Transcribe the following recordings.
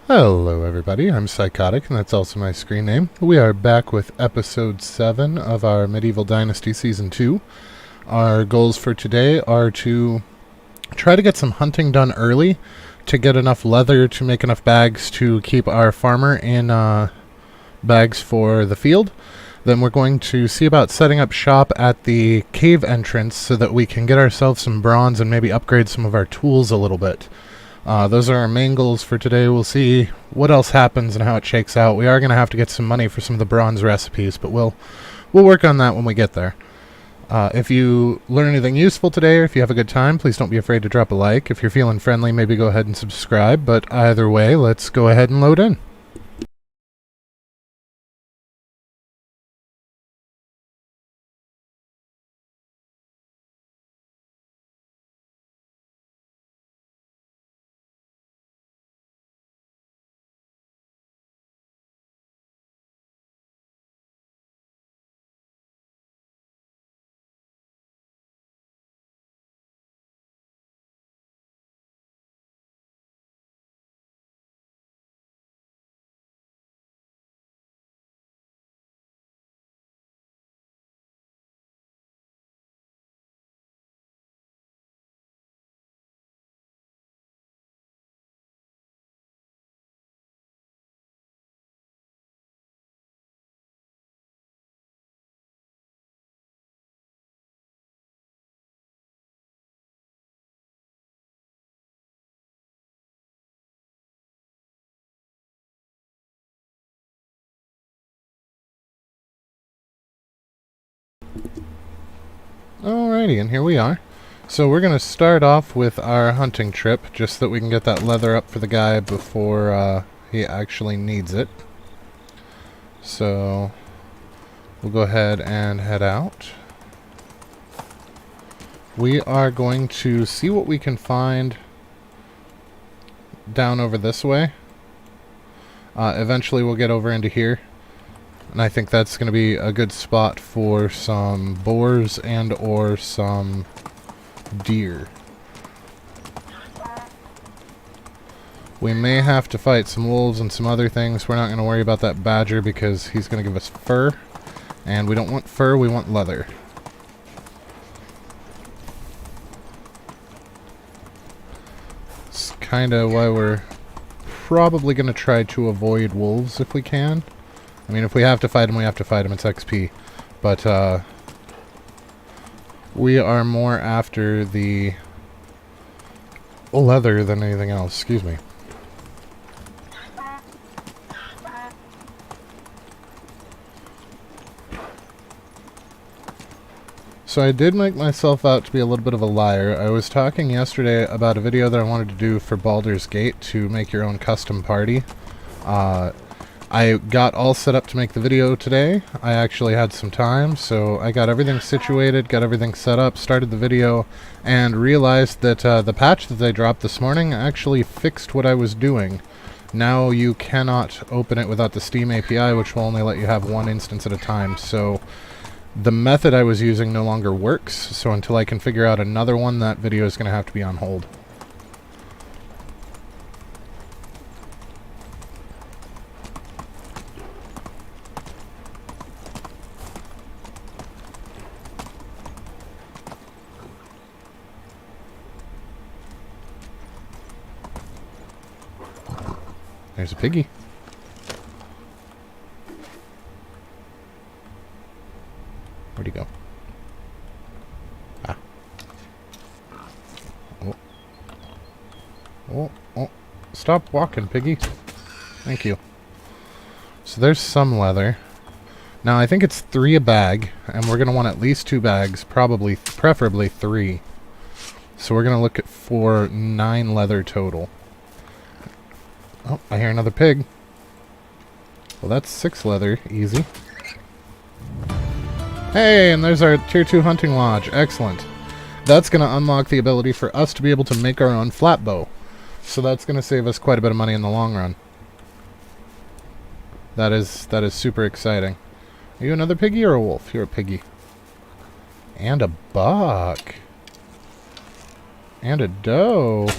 Hello everybody, I'm Psychotic, and that's also my screen name. We are back with episode 7 of our Medieval Dynasty Season 2. Our goals for today are to try to get some hunting done early, to get enough leather to make enough bags to keep our farmer in bags for the field. Then we're going to see about setting up shop at the cave entrance so that we can get ourselves some bronze and maybe upgrade some of our tools a little bit. Those are our main goals for today. We'll see what else happens and how it shakes out. We are going to have to get some money for some of the bronze recipes, but we'll work on that when we get there. If you learn anything useful today, or if you have a good time, please don't be afraid to drop a like. If you're feeling friendly, maybe go ahead and subscribe. But either way, let's go ahead and load in. Alrighty, and here we are. So we're going to start off with our hunting trip, just so that we can get that leather up for the guy before he actually needs it. So we'll go ahead and head out. We are going to see what we can find down over this way. Eventually we'll get over into here. And I think that's going to be a good spot for some boars and or some deer. We may have to fight some wolves and some other things. We're not going to worry about that badger because he's going to give us fur. And we don't want fur, we want leather. It's kind of why we're probably going to try to avoid wolves if we can. I mean, if we have to fight them, we have to fight them. It's XP. But, we are more after the leather than anything else. Excuse me. So I did make myself out to be a little bit of a liar. I was talking yesterday about a video that I wanted to do for Baldur's Gate to make your own custom party. I got all set up to make the video today. I actually had some time, so I got everything situated, got everything set up, started the video, and realized that the patch that they dropped this morning actually fixed what I was doing. Now you cannot open it without the Steam API, which will only let you have one instance at a time. So the method I was using no longer works, so until I can figure out another one, that video is going to have to be on hold. There's a piggy. Where'd he go? Ah. Oh. Oh, oh. Stop walking, piggy. Thank you. So there's some leather. Now I think it's 3 a bag, and we're going to want at least 2 bags, preferably 3. So we're going to look at for 9 leather total. Oh, I hear another pig. Well, that's 6 leather. Easy. Hey, and there's our Tier 2 hunting lodge. Excellent. That's going to unlock the ability for us to be able to make our own flat bow. So that's going to save us quite a bit of money in the long run. That is super exciting. Are you another piggy or a wolf? You're a piggy. And a buck. And a doe.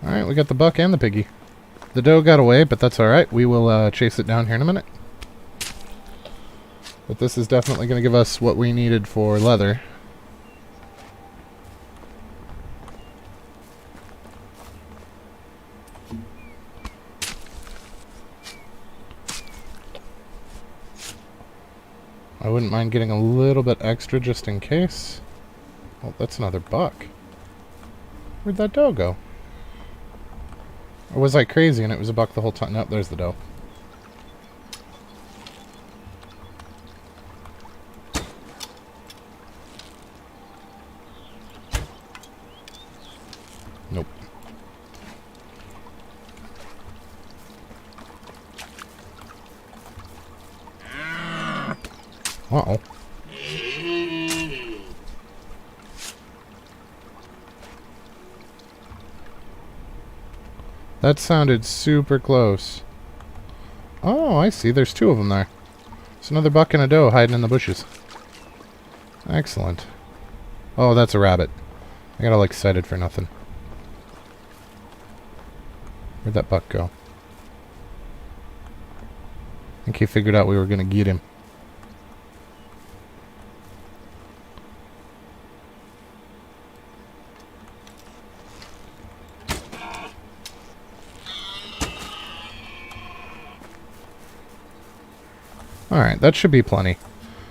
Alright, we got the buck and the piggy. The doe got away, but that's alright. We will chase it down here in a minute. But this is definitely going to give us what we needed for leather. I wouldn't mind getting a little bit extra just in case. Oh, that's another buck. Where'd that doe go? Or was I crazy and it was a buck the whole time? Nope, there's the doe. Nope. Uh-oh. That sounded super close. Oh, I see. There's two of them there. There's another buck and a doe hiding in the bushes. Excellent. Oh, that's a rabbit. I got all excited for nothing. Where'd that buck go? I think he figured out we were going to get him. Alright, that should be plenty.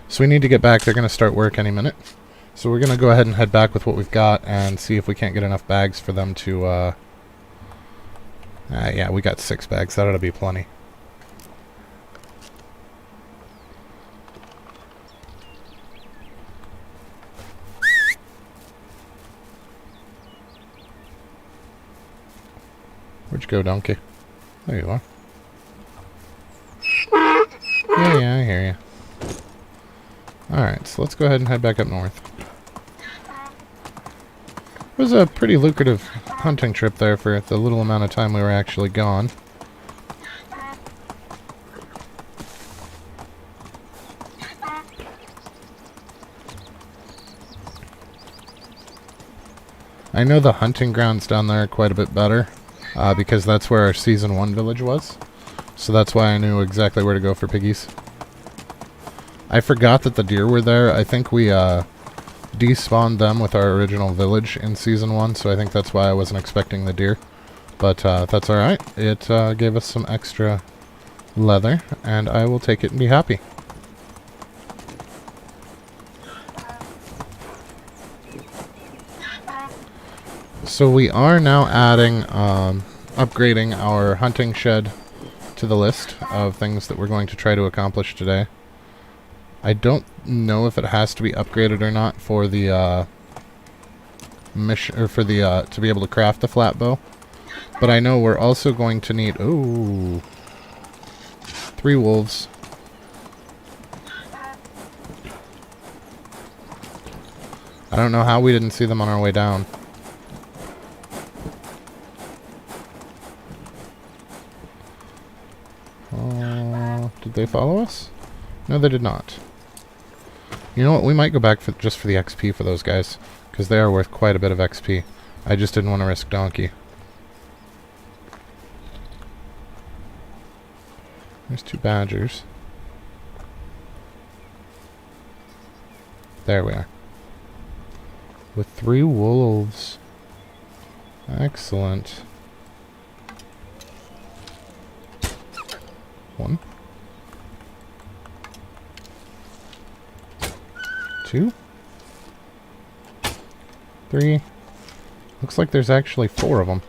So we need to get back. They're going to start work any minute. So we're going to go ahead and head back with what we've got and see if we can't get enough bags for them to... yeah, we got 6 bags. That ought to be plenty. Where'd you go, donkey? There you are. Yeah, I hear you. Alright, so let's go ahead and head back up north. It was a pretty lucrative hunting trip there for the little amount of time we were actually gone. I know the hunting grounds down there are quite a bit better, because that's where our Season 1 village was. So that's why I knew exactly where to go for piggies. I forgot that the deer were there. I think we despawned them with our original village in Season 1, so I think that's why I wasn't expecting the deer. But that's alright. It gave us some extra leather, and I will take it and be happy. So we are now adding, upgrading our hunting shed to the list of things that we're going to try to accomplish today. I don't know if it has to be upgraded or not for the mission, or for the to be able to craft the flat bow. But I know we're also going to need 3 wolves. I don't know how we didn't see them on our way down. Did they follow us? No, they did not. You know what? We might go back for just for the XP for those guys, because they are worth quite a bit of XP. I just didn't want to risk donkey. There's 2 badgers. There we are. With 3 wolves. Excellent. 1. 2. 3. Looks like there's actually 4 of them.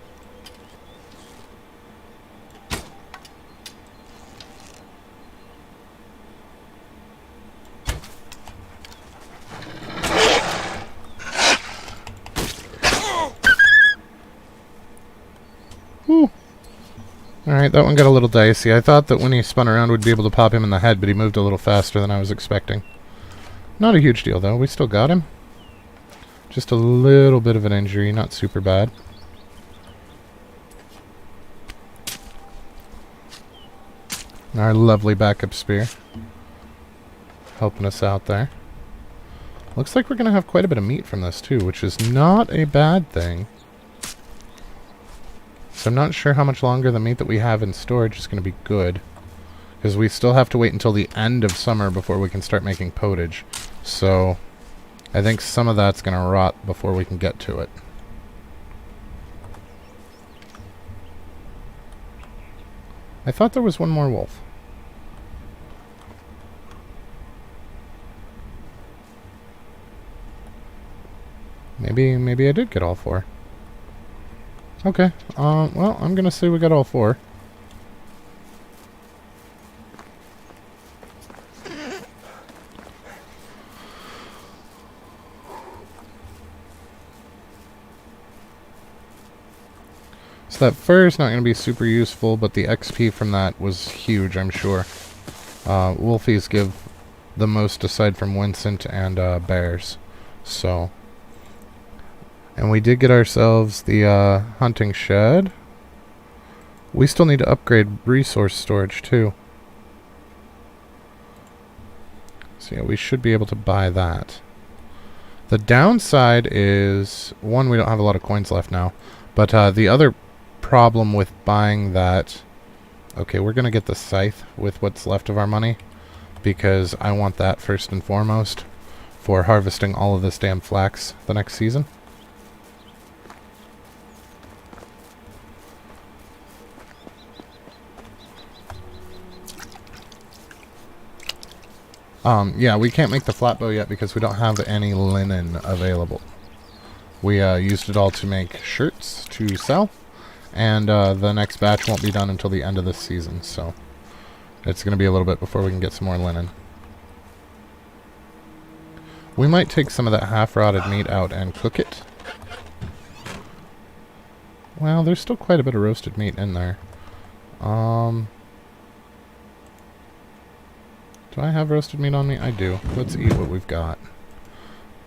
Woo. Alright, that one got a little dicey. I thought that when he spun around we'd be able to pop him in the head, but he moved a little faster than I was expecting. Not a huge deal, though. We still got him. Just a little bit of an injury, not super bad. Our lovely backup spear. Helping us out there. Looks like we're going to have quite a bit of meat from this, too, which is not a bad thing. So I'm not sure how much longer the meat that we have in storage is going to be good. Because we still have to wait until the end of summer before we can start making potage. So I think some of that's going to rot before we can get to it. I thought there was one more wolf. Maybe I did get all 4. Okay, well, I'm gonna say we got all 4. So that fur is not going to be super useful, but the XP from that was huge, I'm sure. Wolfies give the most aside from Winsent and bears. So, and we did get ourselves the hunting shed. We still need to upgrade resource storage too. So yeah, we should be able to buy that. The downside is, one, we don't have a lot of coins left now, but the other problem with buying that... Okay, we're going to get the scythe with what's left of our money, because I want that first and foremost for harvesting all of this damn flax the next season. Yeah, we can't make the flatbow yet because we don't have any linen available. We used it all to make shirts to sell, and the next batch won't be done until the end of this season, so it's going to be a little bit before we can get some more linen. We might take some of that half-rotted meat out and cook it. Well, there's still quite a bit of roasted meat in there. Do I have roasted meat on me? I do. Let's eat what we've got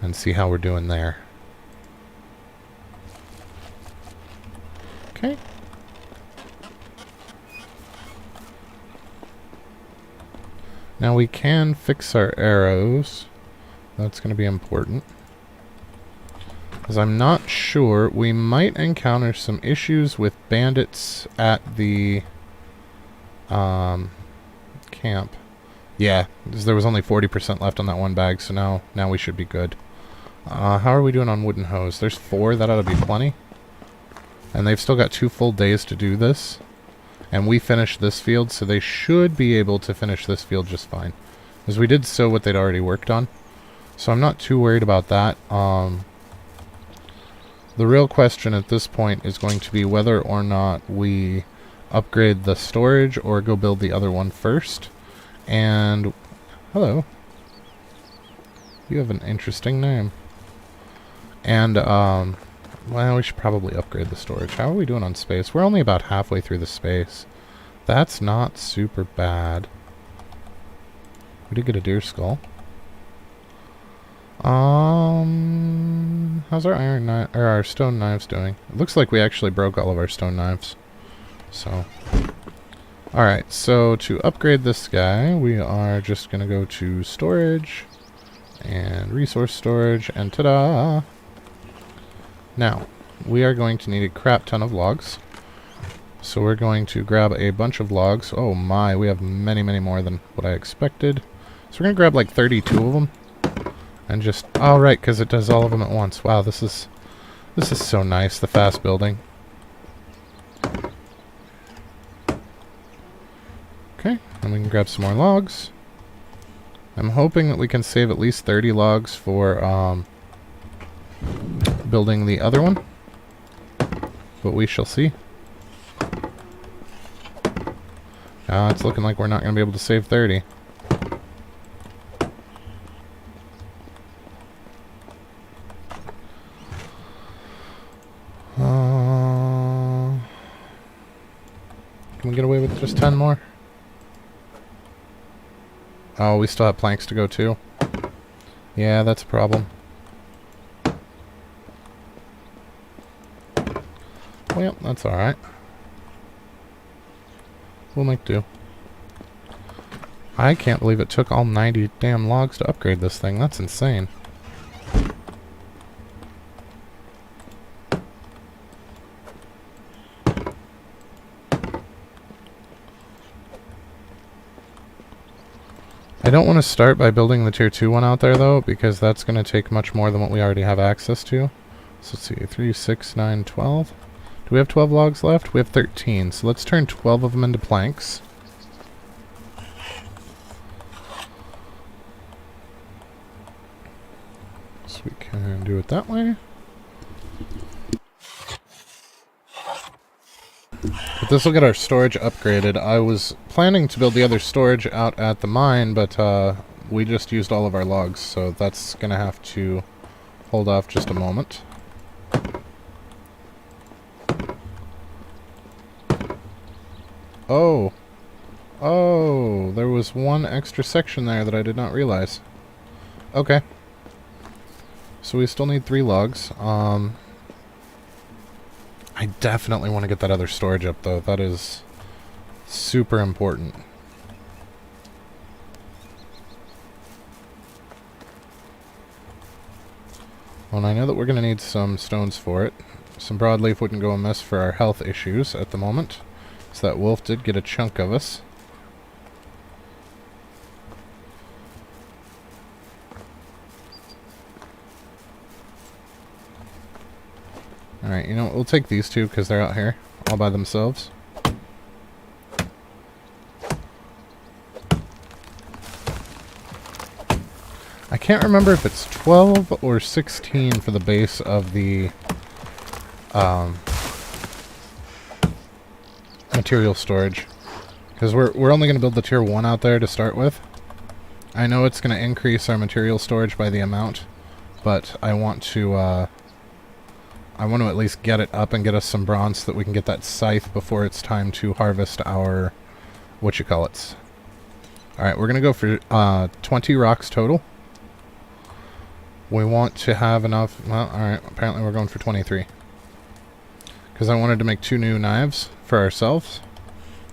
and see how we're doing there. Okay. Now we can fix our arrows. That's going to be important. Because I'm not sure. We might encounter some issues with bandits at the camp. Yeah, because there was only 40% left on that one bag, so now we should be good. How are we doing on wooden hose? There's 4, that ought to be plenty. And they've still got 2 full days to do this. And we finished this field, so they should be able to finish this field just fine. Because we did sow what they'd already worked on. So I'm not too worried about that. The real question at this point is going to be whether or not we upgrade the storage or go build the other one first. And hello, you have an interesting name. And well, we should probably upgrade the storage. How are we doing on space? We're only about halfway through the space. That's not super bad. We did get a deer skull. How's our iron knife or our stone knives doing? It looks like we actually broke all of our stone knives. So alright, so to upgrade this guy, we are just going to go to storage and resource storage, and ta-da! Now, we are going to need a crap ton of logs. So we're going to grab a bunch of logs. Oh my, we have many, many more than what I expected. So we're going to grab like 32 of them. And just, oh right, because it does all of them at once. Wow, this is so nice, the fast building. Okay, and we can grab some more logs. I'm hoping that we can save at least 30 logs for building the other one. But we shall see. It's looking like we're not going to be able to save 30. Can we get away with just 10 more? Oh, we still have planks to go too. Yeah, that's a problem. Well, that's alright. We'll make do. I can't believe it took all 90 damn logs to upgrade this thing. That's insane. don't want to start by building the tier 2 one out there, though, because that's going to take much more than what we already have access to. So let's see, 3, 6, 9, 12. Do we have 12 logs left? We have 13, so let's turn 12 of them into planks. So we can do it that way. But this will get our storage upgraded. I was planning to build the other storage out at the mine, but we just used all of our logs, so that's going to have to hold off just a moment. Oh. Oh, there was one extra section there that I did not realize. Okay. So we still need 3 logs. I definitely want to get that other storage up, though. That is super important. Well, and I know that we're going to need some stones for it. Some broadleaf wouldn't go amiss for our health issues at the moment. So that wolf did get a chunk of us. Alright, you know what, we'll take these two because they're out here all by themselves. I can't remember if it's 12 or 16 for the base of the material storage. Because we're only going to build the tier 1 out there to start with. I know it's going to increase our material storage by the amount, but I want to at least get it up and get us some bronze so that we can get that scythe before it's time to harvest our whatchamacallits. Alright, we're going to go for 20 rocks total. We want to have enough... Well, alright, apparently we're going for 23. Because I wanted to make 2 new knives for ourselves.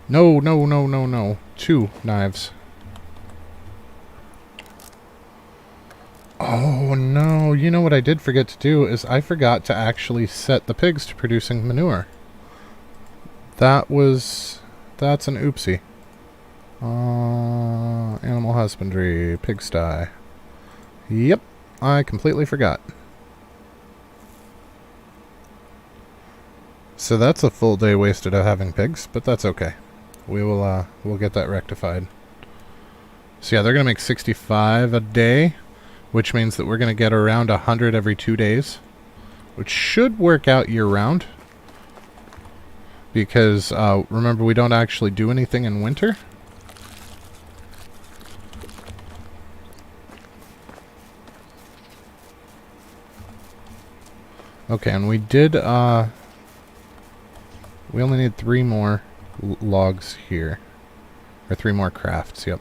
No, no, no, no, no. 2 knives. Oh no, you know what I did forget to do is I forgot to actually set the pigs to producing manure. That's an oopsie. Animal husbandry, pigsty. Yep, I completely forgot. So that's a full day wasted of having pigs, but that's okay. We'll get that rectified. So yeah, they're gonna make 65 a day, which means that we're going to get around 100 every 2 days, which should work out year-round, because remember, we don't actually do anything in winter. Okay, and we did, we only need 3 more logs here, or 3 more crafts, yep.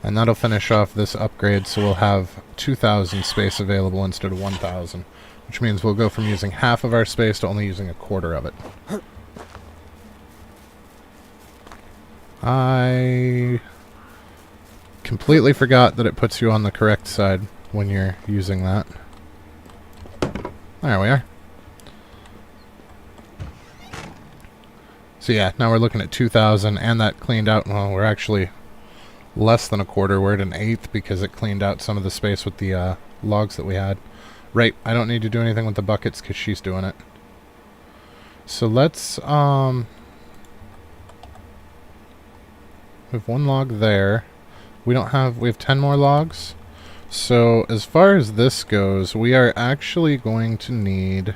And that'll finish off this upgrade, so we'll have 2,000 space available instead of 1,000. Which means we'll go from using half of our space to only using a quarter of it. I completely forgot that it puts you on the correct side when you're using that. There we are. So yeah, now we're looking at 2,000, and that cleaned out, well, we're actually... less than a quarter, we're at an eighth because it cleaned out some of the space with the logs that we had. Right, I don't need to do anything with the buckets because she's doing it. So let's, we have 1 log there. We have 10 more logs. So as far as this goes, we are actually going to need...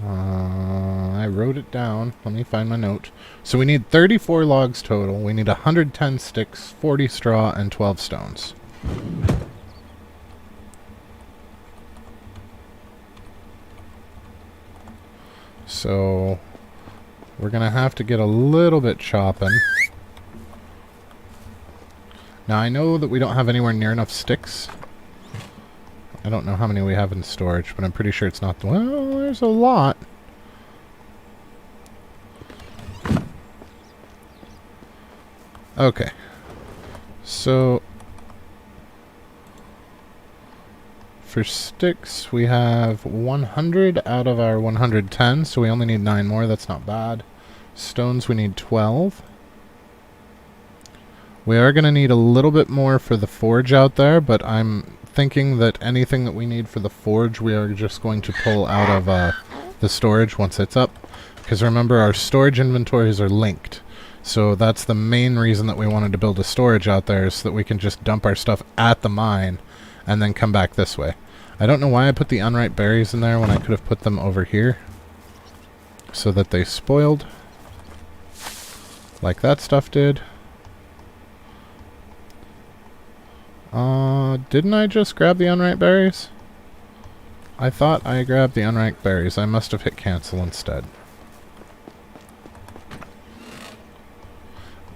I wrote it down. Let me find my note. So we need 34 logs total. We need 110 sticks, 40 straw, and 12 stones. So we're going to have to get a little bit chopping. Now I know that we don't have anywhere near enough sticks. I don't know how many we have in storage, but I'm pretty sure it's not... Well, there's a lot. Okay. So... for sticks, we have 100 out of our 110, so we only need 9 more. That's not bad. Stones, we need 12. We are going to need a little bit more for the forge out there, but I'm thinking that anything that we need for the forge we are just going to pull out of the storage once it's up. Because remember, our storage inventories are linked. So that's the main reason that we wanted to build a storage out there, so that we can just dump our stuff at the mine and then come back this way. I don't know why I put the unripe berries in there when I could have put them over here so that they spoiled like that stuff did. Didn't I just grab the unripe berries? I thought I grabbed the unripe berries. I must have hit cancel instead.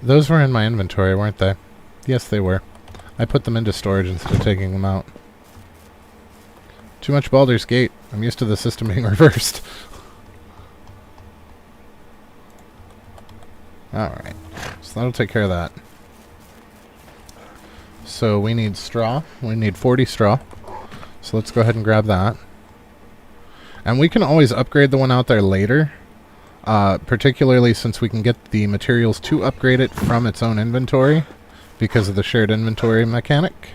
Those were in my inventory, weren't they? Yes, they were. I put them into storage instead of taking them out. Too much Baldur's Gate. I'm used to the system being reversed. Alright. So that'll take care of that. So we need straw. We need 40 straw. So let's go ahead and grab that. And we can always upgrade the one out there later. Particularly since we can get the materials to upgrade it from its own inventory because of the shared inventory mechanic.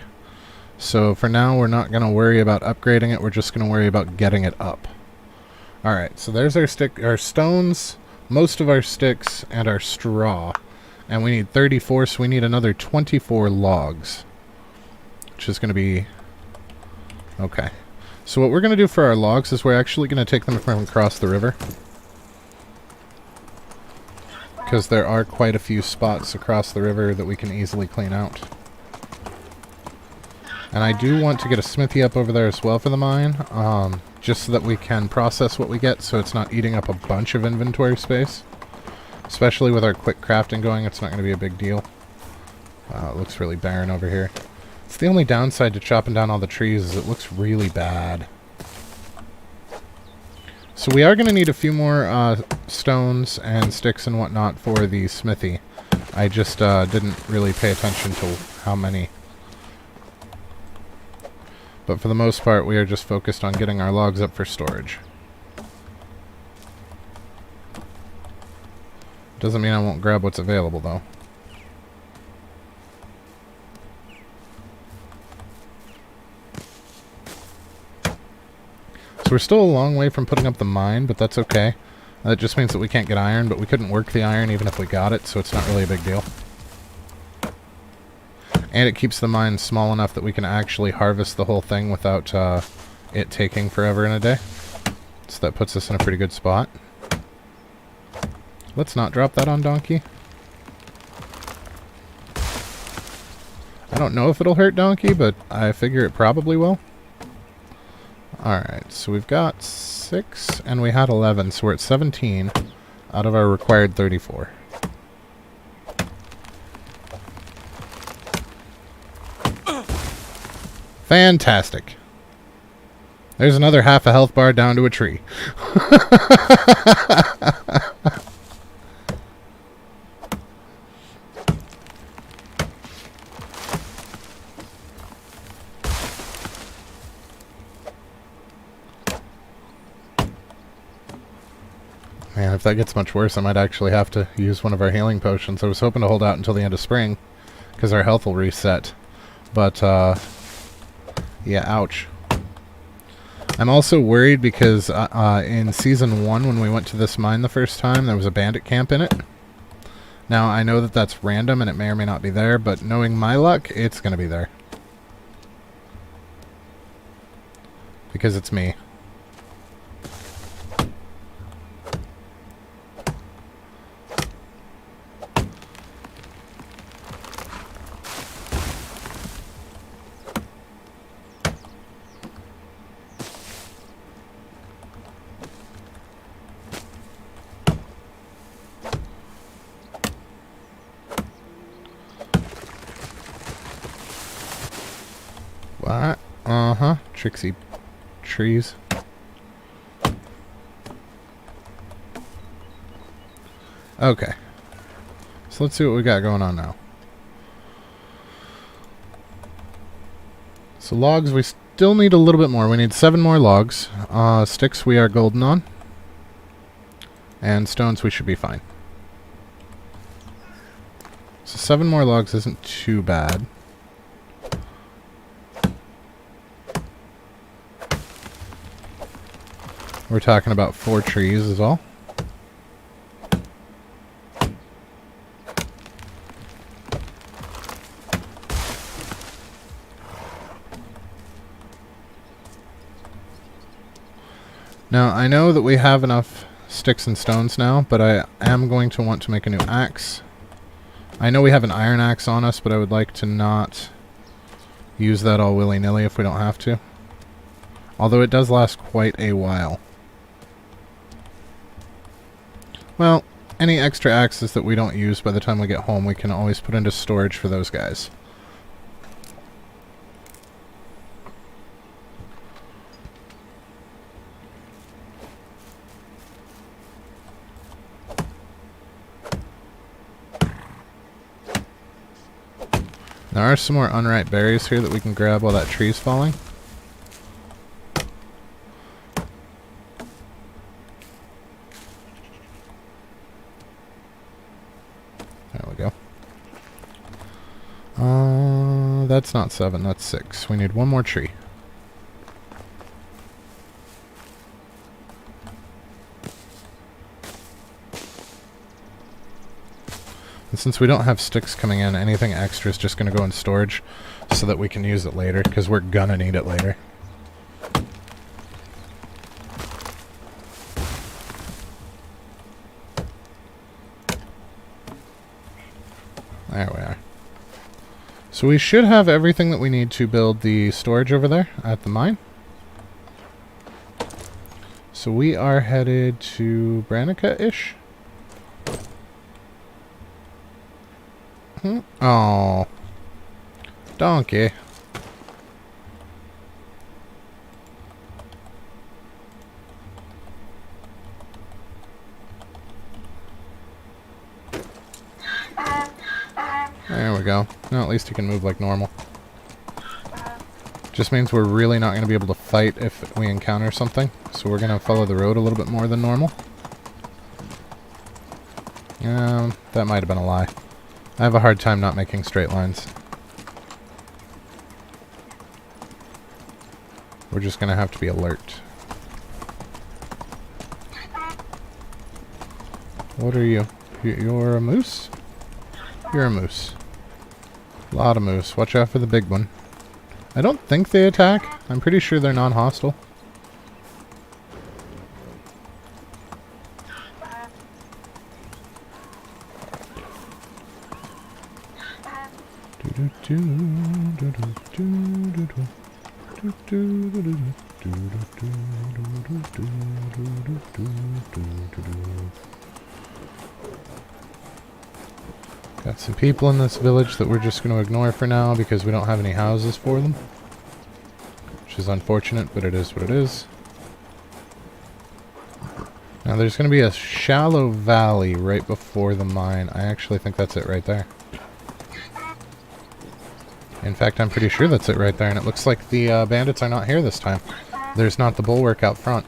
So for now, we're not going to worry about upgrading it. We're just going to worry about getting it up. Alright, so there's our stones, most of our sticks, and our straw. And we need 34, so we need another 24 logs. Which is going to be... Okay. So what we're going to do for our logs is we're actually going to take them from across the river. Because there are quite a few spots across the river that we can easily clean out. And I do want to get a smithy up over there as well for the mine. Just so that we can process what we get so it's not eating up a bunch of inventory space. Especially with our quick crafting going, it's not going to be a big deal. It looks really barren over here. It's the only downside to chopping down all the trees is it looks really bad. So we are going to need a few more stones and sticks and whatnot for the smithy. I just didn't really pay attention to how many. But for the most part, we are just focused on getting our logs up for storage. Doesn't mean I won't grab what's available, though. So we're still a long way from putting up the mine, but that's okay. That just means that we can't get iron, but we couldn't work the iron even if we got it, so it's not really a big deal. And it keeps the mine small enough that we can actually harvest the whole thing without it taking forever in a day. So that puts us in a pretty good spot. Let's not drop that on Donkey. I don't know if it'll hurt Donkey, but I figure it probably will. Alright, so we've got 6, and we had 11, so we're at 17 out of our required 34. Fantastic. There's another half a health bar down to a tree. Man, if that gets much worse, I might actually have to use one of our healing potions. I was hoping to hold out until the end of spring, because our health will reset. But, yeah, ouch. I'm also worried because in Season 1, when we went to this mine the first time, there was a bandit camp in it. Now, I know that that's random and it may or may not be there, but knowing my luck, it's going to be there. Because it's me. What? Uh-huh. Tricksy trees. Okay. So let's see what we got going on now. So logs, we still need a little bit more. We need 7 more logs. Sticks we are golden on. And stones we should be fine. So 7 more logs isn't too bad. We're talking about 4 trees is all. Now, I know that we have enough sticks and stones now, but I am going to want to make a new axe. I know we have an iron axe on us, but I would like to not use that all willy-nilly if we don't have to. Although it does last quite a while. Well, any extra axes that we don't use by the time we get home, we can always put into storage for those guys. There are some more unripe berries here that we can grab while that tree's falling. There we go. That's not 7, that's 6. We need 1 more tree. And since we don't have sticks coming in, anything extra is just going to go in storage so that we can use it later, because we're gonna need it later. There we are. So we should have everything that we need to build the storage over there at the mine. So we are headed to Branica-ish. Oh, donkey. There we go. Now at least he can move like normal. Just means we're really not going to be able to fight if we encounter something. So we're going to follow the road a little bit more than normal. That might have been a lie. I have a hard time not making straight lines. We're just going to have to be alert. What are you? You're a moose? You're a moose. A lot of moose. Watch out for the big one. I don't think they attack. I'm pretty sure they're non-hostile. Got some people in this village that we're just going to ignore for now because we don't have any houses for them. Which is unfortunate, but it is what it is. Now there's going to be a shallow valley right before the mine. I actually think that's it right there. In fact, I'm pretty sure that's it right there, and it looks like the bandits are not here this time. There's not the bulwark out front.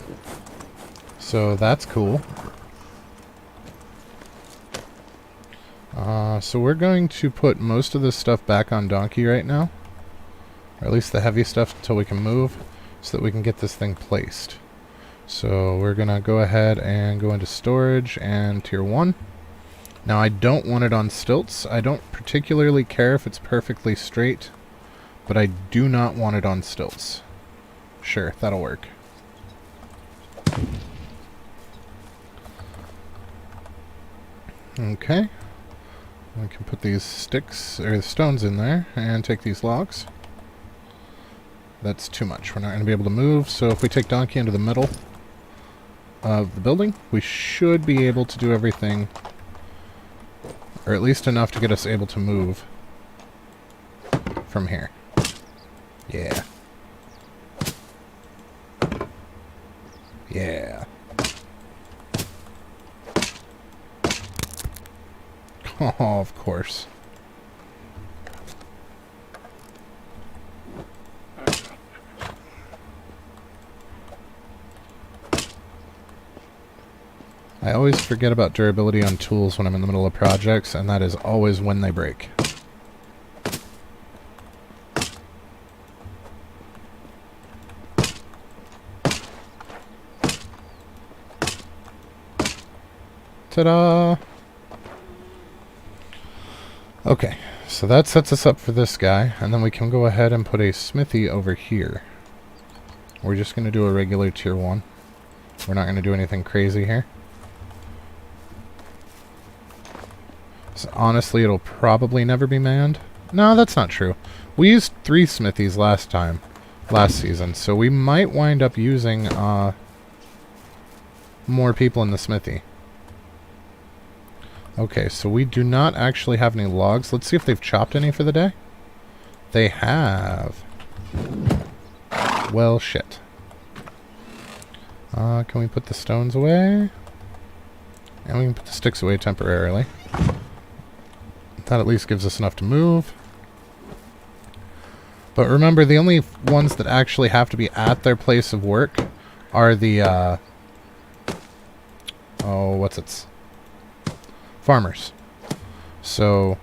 So that's cool. So we're going to put most of this stuff back on donkey right now. Or at least the heavy stuff until we can move, so that we can get this thing placed. So we're going to go ahead and go into storage and tier 1. Now I don't want it on stilts. I don't particularly care if it's perfectly straight, but I do not want it on stilts. Sure, that'll work. Okay. We can put these sticks, or stones in there, and take these logs. That's too much. We're not going to be able to move, so if we take donkey into the middle of the building, we should be able to do everything, or at least enough to get us able to move from here. Yeah. Yeah. Oh, of course. I always forget about durability on tools when I'm in the middle of projects, and that is always when they break. Ta-da! Okay, so that sets us up for this guy, and then we can go ahead and put a smithy over here. We're just going to do a regular tier 1. We're not going to do anything crazy here. So honestly, it'll probably never be manned. No, that's not true. We used 3 smithies last season, so we might wind up using more people in the smithy. Okay, so we do not actually have any logs. Let's see if they've chopped any for the day. They have. Well, shit. Can we put the stones away? And we can put the sticks away temporarily. That at least gives us enough to move. But remember, the only ones that actually have to be at their place of work are the, farmers. So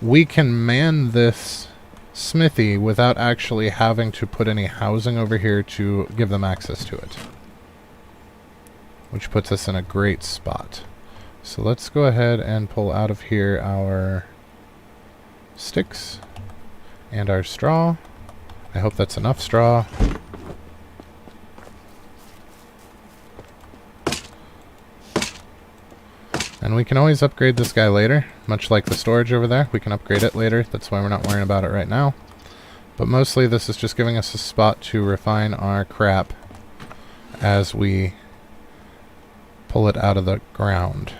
we can man this smithy without actually having to put any housing over here to give them access to it, which puts us in a great spot. So let's go ahead and pull out of here our sticks and our straw. I hope that's enough straw. And we can always upgrade this guy later, much like the storage over there. We can upgrade it later. That's why we're not worrying about it right now. But mostly this is just giving us a spot to refine our crap as we pull it out of the ground.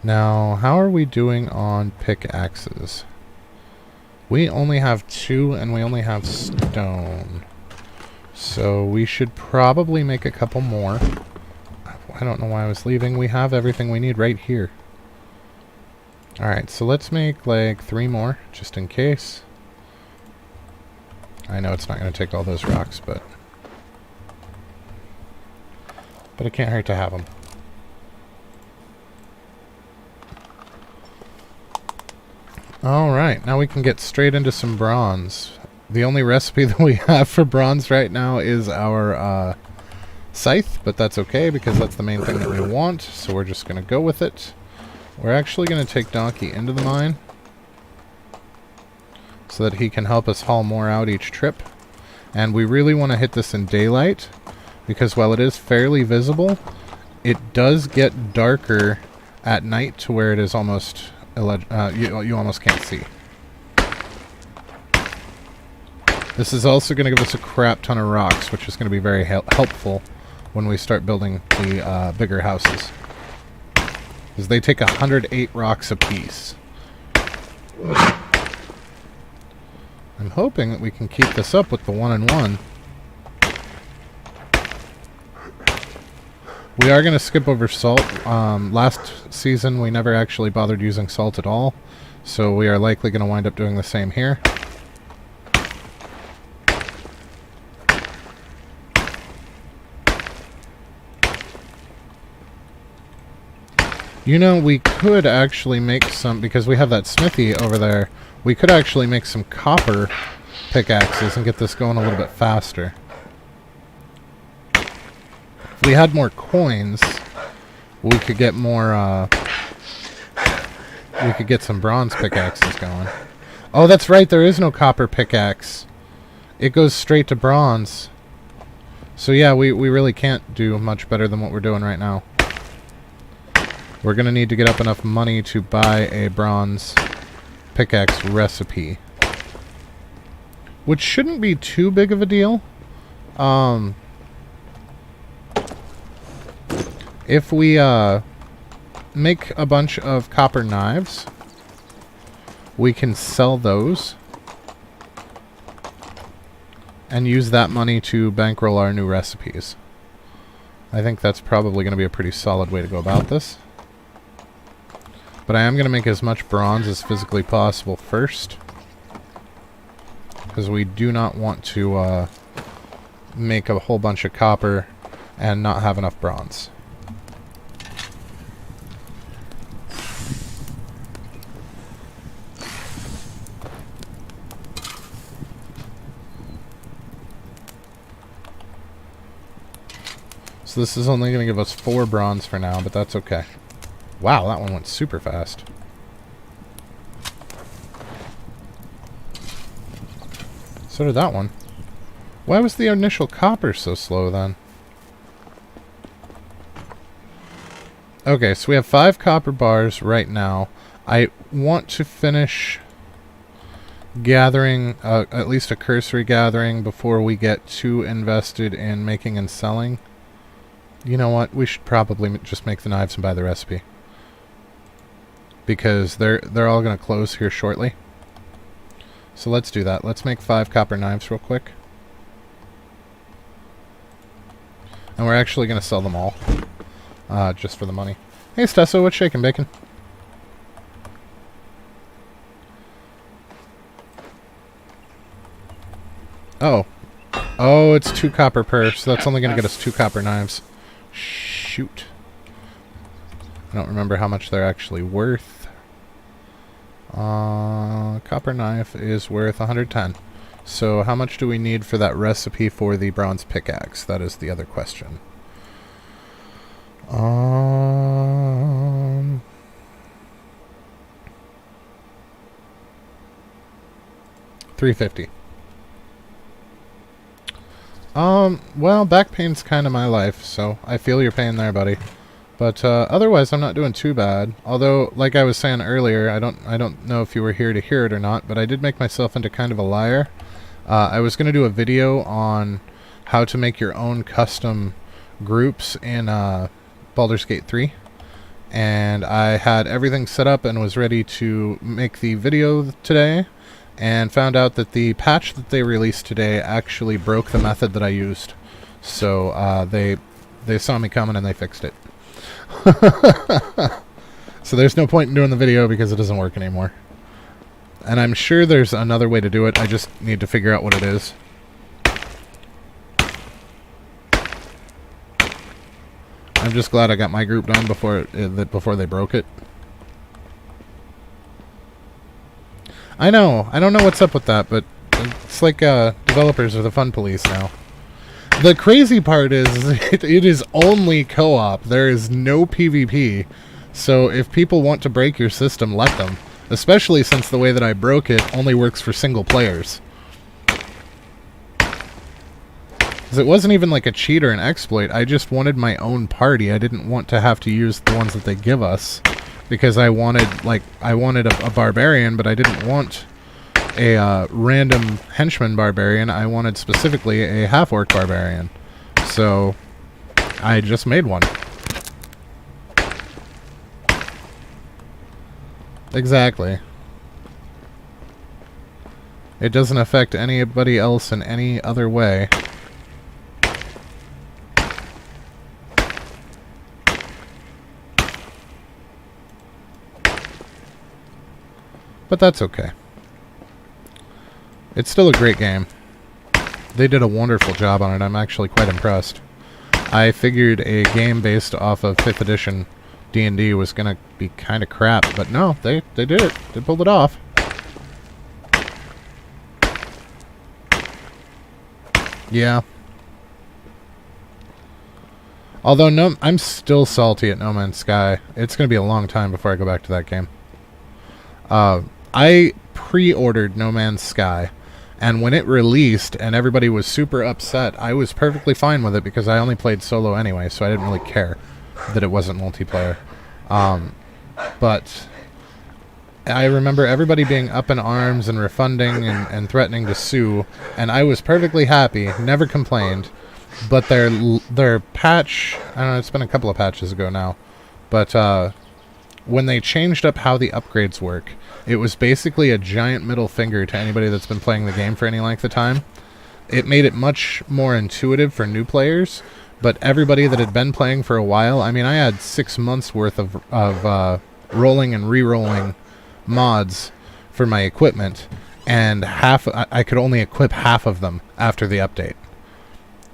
Now, how are we doing on pickaxes? We only have 2 and we only have stone. So we should probably make a couple more. I don't know why I was leaving. We have everything we need right here. Alright, so let's make like 3 more, just in case. I know it's not going to take all those rocks, but it can't hurt to have them. Alright, now we can get straight into some bronze. The only recipe that we have for bronze right now is our scythe, but that's okay because that's the main thing that we want, so we're just going to go with it. We're actually going to take Donkey into the mine so that he can help us haul more out each trip. And we really want to hit this in daylight because while it is fairly visible, it does get darker at night to where it is almost you almost can't see. This is also going to give us a crap ton of rocks, which is going to be very helpful when we start building the bigger houses, because they take 108 rocks apiece. I'm hoping that we can keep this up with the 1-and-1. We are going to skip over salt. Last season we never actually bothered using salt at all, so we are likely going to wind up doing the same here. You know, we could actually make some, because we have that smithy over there, we could actually make some copper pickaxes and get this going a little bit faster. If we had more coins, we could get more, we could get some bronze pickaxes going. Oh, that's right, there is no copper pickaxe. It goes straight to bronze. So yeah, we really can't do much better than what we're doing right now. We're going to need to get up enough money to buy a bronze pickaxe recipe, which shouldn't be too big of a deal. If we make a bunch of copper knives, we can sell those and use that money to bankroll our new recipes. I think that's probably going to be a pretty solid way to go about this. But I am going to make as much bronze as physically possible first, because we do not want to make a whole bunch of copper and not have enough bronze. So this is only going to give us 4 bronze for now, but that's okay. Wow, that one went super fast. So did that one. Why was the initial copper so slow then? Okay, so we have 5 copper bars right now. I want to finish gathering, at least a cursory gathering, before we get too invested in making and selling. You know what? We should probably just make the knives and buy the recipe. Because they're all going to close here shortly. So let's do that. Let's make 5 copper knives real quick. And we're actually going to sell them all. Just for the money. Hey, Stesso, what's shaking, bacon? Oh. Oh, it's 2 copper per, so that's only going to get us 2 copper knives. Shoot. I don't remember how much they're actually worth. Copper knife is worth 110. So how much do we need for that recipe for the bronze pickaxe? That is the other question. 350. Well, back pain's kind of my life, so I feel your pain there, buddy. But otherwise, I'm not doing too bad. Although, like I was saying earlier, I don't know if you were here to hear it or not, but I did make myself into kind of a liar. I was going to do a video on how to make your own custom groups in Baldur's Gate 3. And I had everything set up and was ready to make the video today, and found out that the patch that they released today actually broke the method that I used. So they saw me coming and they fixed it. So there's no point in doing the video because it doesn't work anymore. And I'm sure there's another way to do it. I just need to figure out what it is. I'm just glad I got my group done before they broke it. I know. I don't know what's up with that, but it's like developers are the fun police now. The crazy part is it is only co-op. There is no PvP. So if people want to break your system, let them. Especially since the way that I broke it only works for single players. Because it wasn't even like a cheat or an exploit. I just wanted my own party. I didn't want to have to use the ones that they give us. Because I wanted a barbarian, but I didn't want a random henchman barbarian. I wanted specifically a half-orc barbarian. So I just made one. Exactly. It doesn't affect anybody else in any other way. But that's okay. It's still a great game. They did a wonderful job on it. I'm actually quite impressed. I figured a game based off of 5th edition D&D was going to be kind of crap, but no, they did it. They pulled it off. Yeah. Although I'm still salty at No Man's Sky. It's going to be a long time before I go back to that game. I pre-ordered No Man's Sky, and when it released and everybody was super upset, I was perfectly fine with it because I only played solo anyway, so I didn't really care that it wasn't multiplayer. But I remember everybody being up in arms and refunding and threatening to sue, and I was perfectly happy, never complained. But their patch, I don't know, it's been a couple of patches ago now, but when they changed up how the upgrades work, it was basically a giant middle finger to anybody that's been playing the game for any length of time. It made it much more intuitive for new players, but everybody that had been playing for a while, I mean, I had 6 months worth of rolling and re-rolling mods for my equipment, and I could only equip half of them after the update.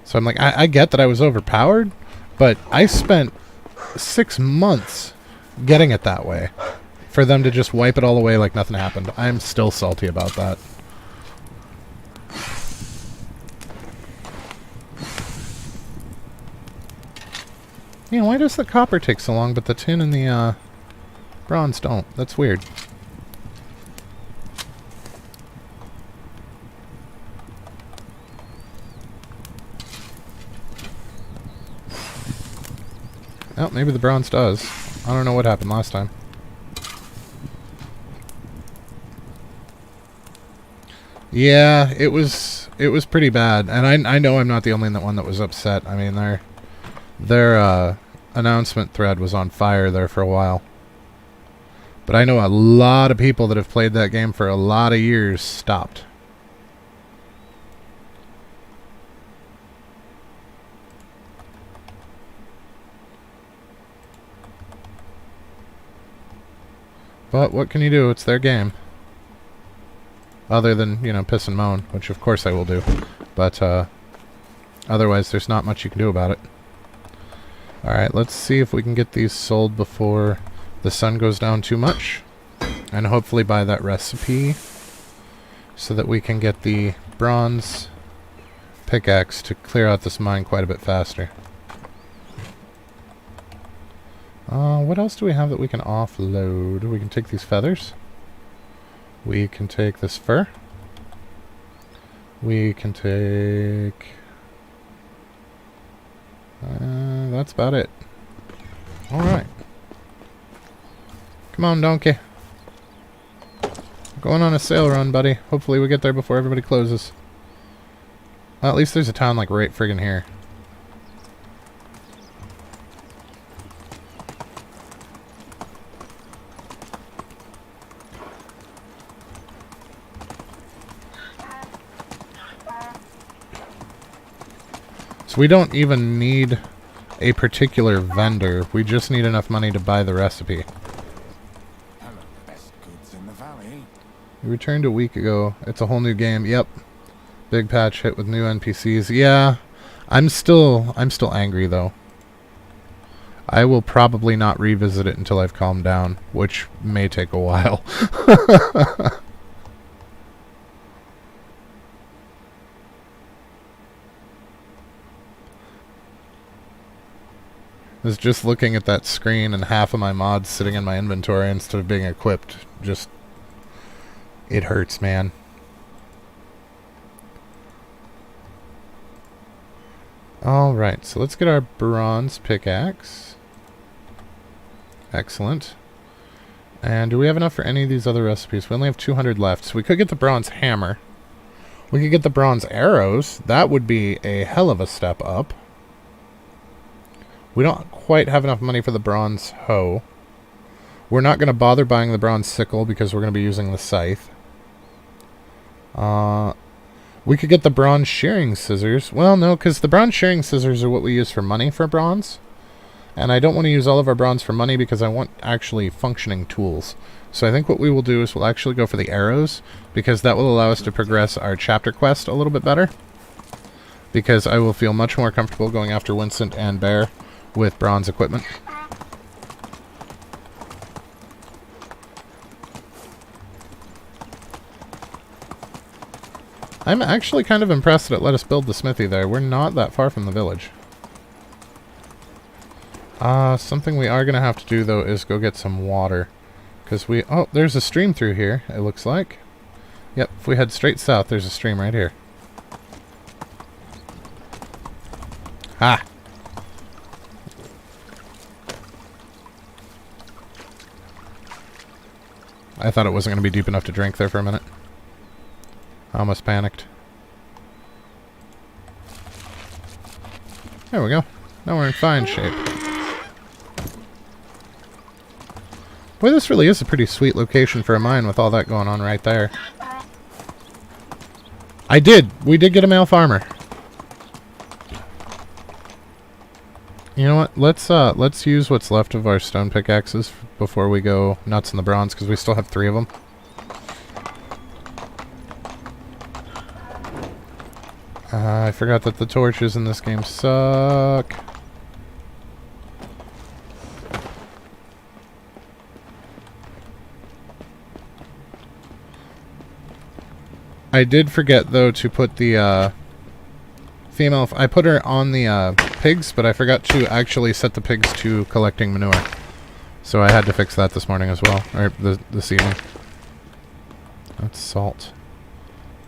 So I'm like, I get that I was overpowered, but I spent 6 months getting it that way. For them to just wipe it all away like nothing happened. I'm still salty about that. Yeah, why does the copper take so long, but the tin and the bronze don't? That's weird. Oh, maybe the bronze does. I don't know what happened last time. Yeah, it was pretty bad, and I know I'm not the only one that was upset. I mean, their announcement thread was on fire there for a while. But I know a lot of people that have played that game for a lot of years stopped. But what can you do? It's their game. Other than, you know, piss and moan, which of course I will do. But otherwise there's not much you can do about it. Alright, let's see if we can get these sold before the sun goes down too much. And hopefully buy that recipe so that we can get the bronze pickaxe to clear out this mine quite a bit faster. What else do we have that we can offload? We can take these feathers. We can take this fur. We can take... that's about it. Alright. Come on, donkey. Going on a sail run, buddy. Hopefully we get there before everybody closes. Well, at least there's a town like right friggin' here. So we don't even need a particular vendor. We just need enough money to buy the recipe. Hello, best goods in the valley. We returned a week ago. It's a whole new game. Yep. Big patch hit with new NPCs. Yeah. I'm still angry though. I will probably not revisit it until I've calmed down, which may take a while. I was just looking at that screen and half of my mods sitting in my inventory instead of being equipped. Just... it hurts, man. Alright, so let's get our bronze pickaxe. Excellent. And do we have enough for any of these other recipes? We only have 200 left, so we could get the bronze hammer. We could get the bronze arrows. That would be a hell of a step up. We don't quite have enough money for the bronze hoe. We're not going to bother buying the bronze sickle because we're going to be using the scythe. We could get the bronze shearing scissors. Well, no, because the bronze shearing scissors are what we use for money for bronze. And I don't want to use all of our bronze for money because I want actually functioning tools. So I think what we will do is we'll actually go for the arrows, because that will allow us to progress our chapter quest a little bit better. Because I will feel much more comfortable going after Winston and Bear with bronze equipment. I'm actually kind of impressed that it let us build the smithy there. We're not that far from the village. Something we are going to have to do, though, is go get some water. Because we... oh, there's a stream through here, it looks like. Yep, if we head straight south, there's a stream right here. Ha! I thought it wasn't going to be deep enough to drink there for a minute. I almost panicked. There we go. Now we're in fine shape. Boy, this really is a pretty sweet location for a mine with all that going on right there. We did get a male farmer. You know what? Let's use what's left of our stone pickaxes before we go nuts in the bronze, because we still have 3 of them. I forgot that the torches in this game suck. I did forget, though, to put the female... I put her on the pigs, but I forgot to actually set the pigs to collecting manure. So I had to fix that this morning as well, or this evening. That's salt.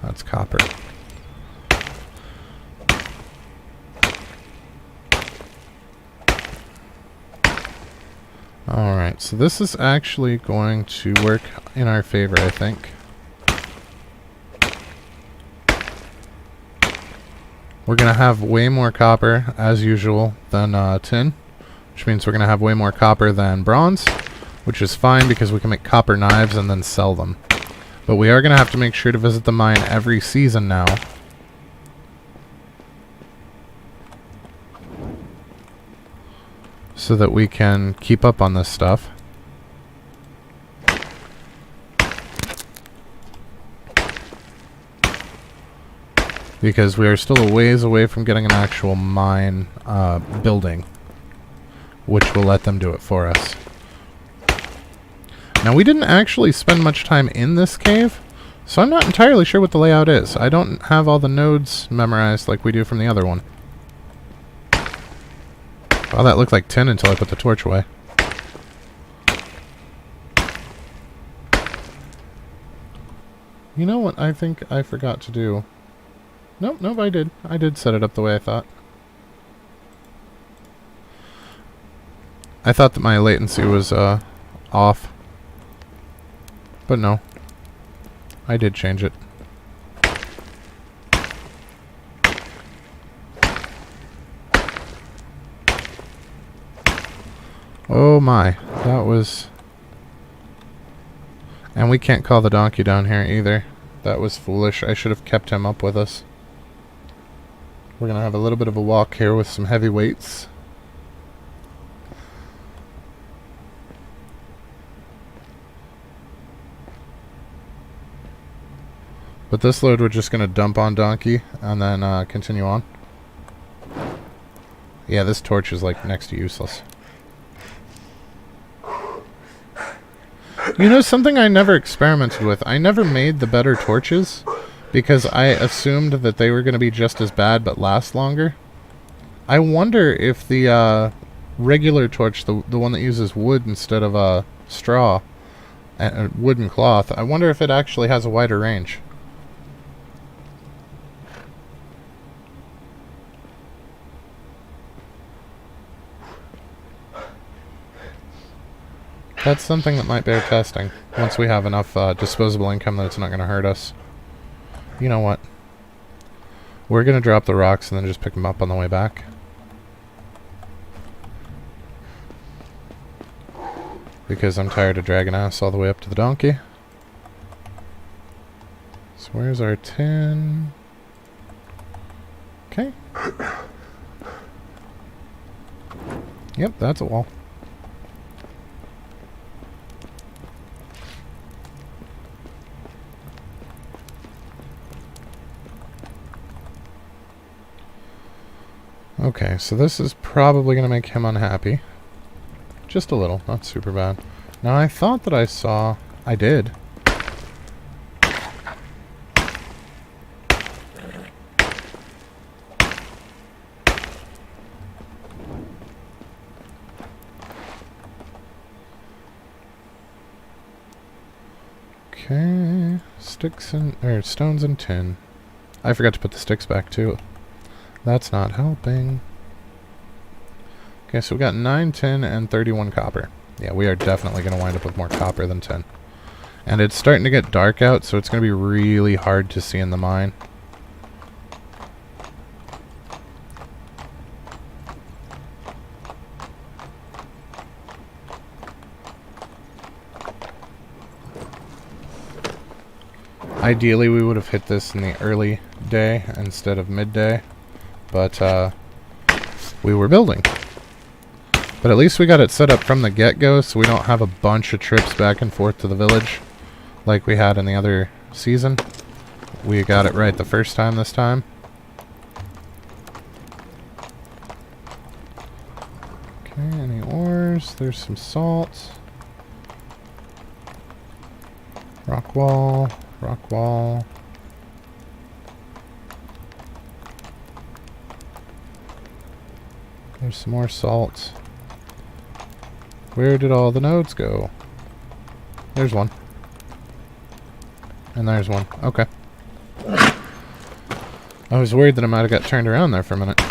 That's copper. Alright, so this is actually going to work in our favor, I think. We're going to have way more copper, as usual, than tin. Which means we're going to have way more copper than bronze. Which is fine because we can make copper knives and then sell them. But we are going to have to make sure to visit the mine every season now. So that we can keep up on this stuff. Because we are still a ways away from getting an actual mine building. Which will let them do it for us. Now we didn't actually spend much time in this cave. So I'm not entirely sure what the layout is. I don't have all the nodes memorized like we do from the other one. Well, that looked like tin until I put the torch away. You know what I think I forgot to do? Nope, I did. I did set it up the way I thought. I thought that my latency was off. But no. I did change it. Oh my, that was... And we can't call the donkey down here either. That was foolish. I should have kept him up with us. We're gonna have a little bit of a walk here with some heavy weights. But this load we're just gonna dump on donkey and then continue on. Yeah, this torch is like next to useless. You know, something I never experimented with. I never made the better torches because I assumed that they were going to be just as bad but last longer. I wonder if the regular torch, the one that uses wood instead of straw and wood and cloth, I wonder if it actually has a wider range. That's something that might bear testing, once we have enough disposable income that it's not going to hurt us. You know what? We're going to drop the rocks and then just pick them up on the way back. Because I'm tired of dragging ass all the way up to the donkey. So where's our tin? Okay. Yep, that's a wall. Okay, so this is probably going to make him unhappy. Just a little, not super bad. Now, I thought that I saw... I did. Okay, sticks and... or stones and tin. I forgot to put the sticks back, too. That's not helping. Okay, so we got 9 tin and 31 copper. Yeah, we are definitely going to wind up with more copper than tin. And it's starting to get dark out, so it's going to be really hard to see in the mine. Ideally, we would have hit this in the early day instead of midday. But we were building. But at least we got it set up from the get-go, so we don't have a bunch of trips back and forth to the village like we had in the other season. We got it right the first time this time. Okay, any ores? There's some salt. Rock wall, rock wall. There's some more salt. Where did all the nodes go? There's one. And there's one. Okay. I was worried that I might have got turned around there for a minute.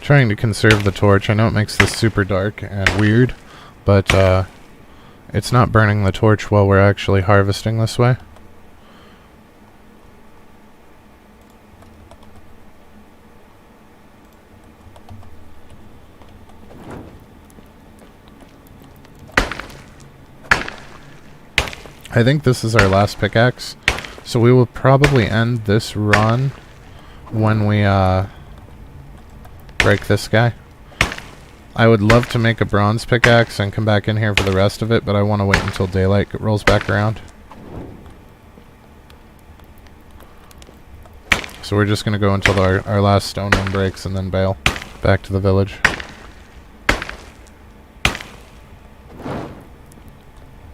Trying to conserve the torch. I know it makes this super dark and weird, but it's not burning the torch while we're actually harvesting this way. I think this is our last pickaxe, so we will probably end this run when we break this guy. I would love to make a bronze pickaxe and come back in here for the rest of it, but I want to wait until daylight rolls back around. So we're just going to go until our last stone one breaks and then bail back to the village.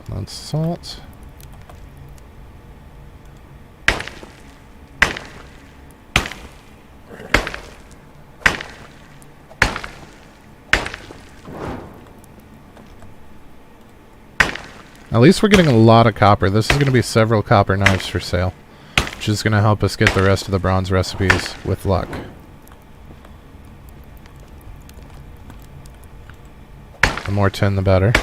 That's salt. At least we're getting a lot of copper. This is going to be several copper knives for sale, which is going to help us get the rest of the bronze recipes with luck. The more tin, the better.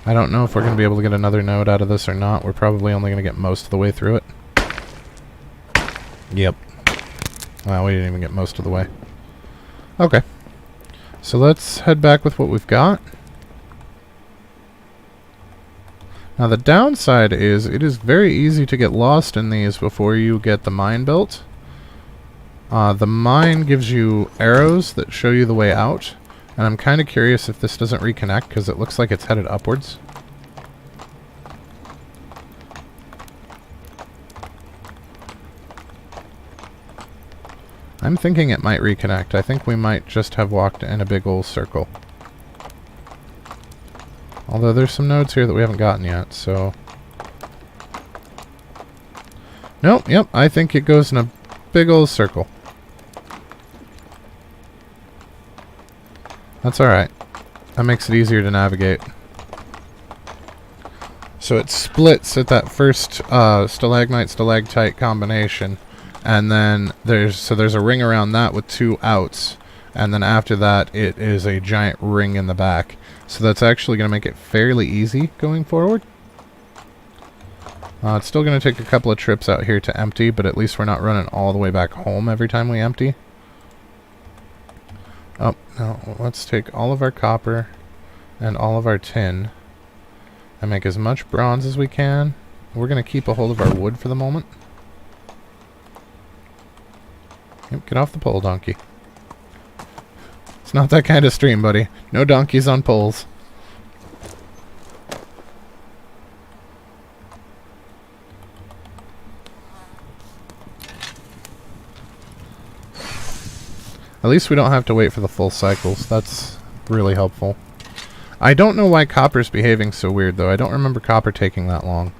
I don't know if we're going to be able to get another node out of this or not. We're probably only going to get most of the way through it. Yep. Well, we didn't even get most of the way. Okay. So let's head back with what we've got. Now the downside is it is very easy to get lost in these before you get the mine built. The mine gives you arrows that show you the way out, and I'm kind of curious if this doesn't reconnect because it looks like it's headed upwards. I'm thinking it might reconnect. I think we might just have walked in a big old circle. Although there's some nodes here that we haven't gotten yet, so... Nope, yep, I think it goes in a big old circle. That's alright. That makes it easier to navigate. So it splits at that first stalagmite-stalactite combination. And then there's a ring around that with two outs, and then after that it is a giant ring in the back. So that's actually going to make it fairly easy going forward. It's still going to take a couple of trips out here to empty, but at least we're not running all the way back home every time we empty. Oh, no, let's take all of our copper and all of our tin and make as much bronze as we can. We're going to keep a hold of our wood for the moment. Yep, get off the pole, donkey. It's not that kind of stream, buddy. No donkeys on poles. At least we don't have to wait for the full cycles. That's really helpful. I don't know why copper's behaving so weird, though. I don't remember copper taking that long.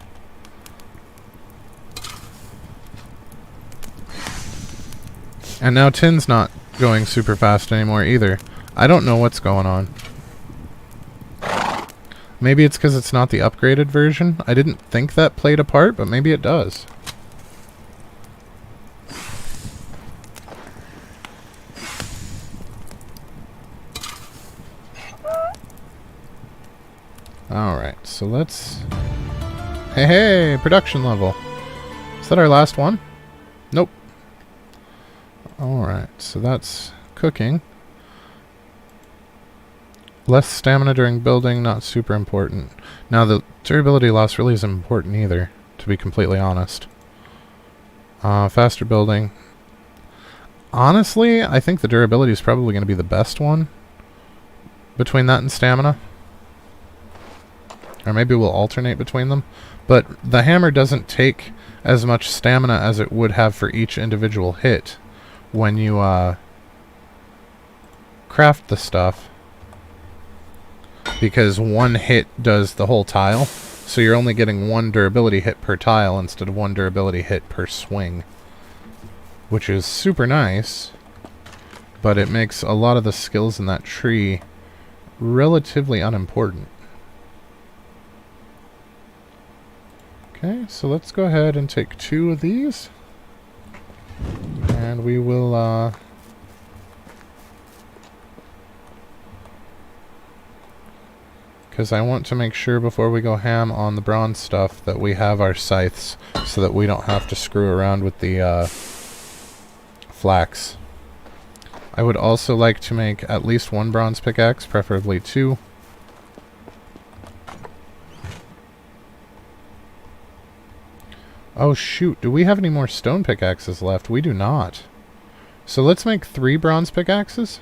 And now tin's not going super fast anymore either. I don't know what's going on. Maybe it's because it's not the upgraded version. I didn't think that played a part, but maybe it does. Alright, so let's... Hey, production level. Is that our last one? Nope. Alright, so that's cooking. Less stamina during building, not super important. Now, the durability loss really isn't important either, to be completely honest. Faster building. Honestly, I think the durability is probably going to be the best one between that and stamina. Or maybe we'll alternate between them. But the hammer doesn't take as much stamina as it would have for each individual hit when you craft the stuff. Because one hit does the whole tile. So you're only getting one durability hit per tile instead of one durability hit per swing. Which is super nice. But it makes a lot of the skills in that tree relatively unimportant. Okay, so let's go ahead and take 2 of these. And we will, because I want to make sure before we go ham on the bronze stuff that we have our scythes so that we don't have to screw around with the flax. I would also like to make at least 1 bronze pickaxe, preferably 2. Oh shoot, do we have any more stone pickaxes left? We do not. So let's make 3 bronze pickaxes.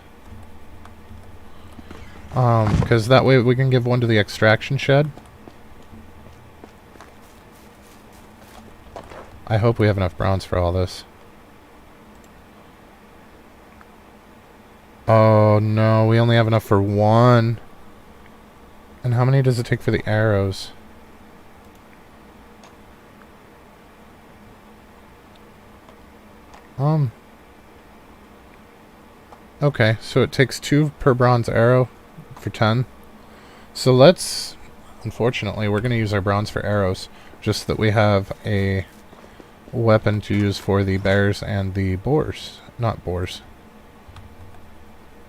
Because that way we can give 1 to the extraction shed. I hope we have enough bronze for all this. Oh no, we only have enough for 1. And how many does it take for the arrows? Okay, so it takes 2 per bronze arrow for 10. So let's... Unfortunately, we're going to use our bronze for arrows, just so that we have a weapon to use for the bears and the boars. Not boars.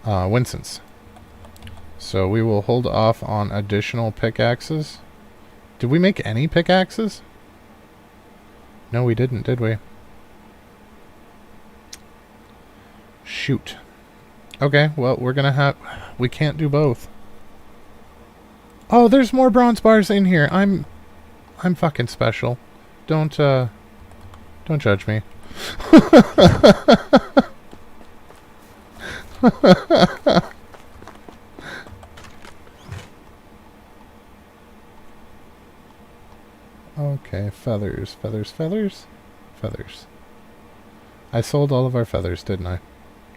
Winsons. So we will hold off on additional pickaxes. Did we make any pickaxes? No, we didn't, did we? Shoot. Okay, well, we're gonna have... We can't do both. Oh, there's more bronze bars in here. I'm fucking special. Don't judge me. Okay, feathers, feathers, feathers, feathers. I sold all of our feathers, didn't I?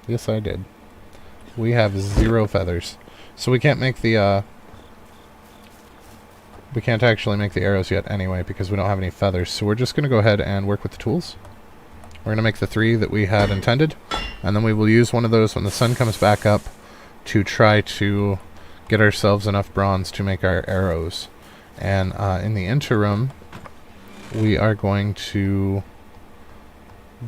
Yes, I did. We have 0 feathers. So we can't make the, we can't actually make the arrows yet anyway, because we don't have any feathers. So we're just going to go ahead and work with the tools. We're going to make the 3 that we had intended, and then we will use one of those when the sun comes back up to try to get ourselves enough bronze to make our arrows. And in the interim, we are going to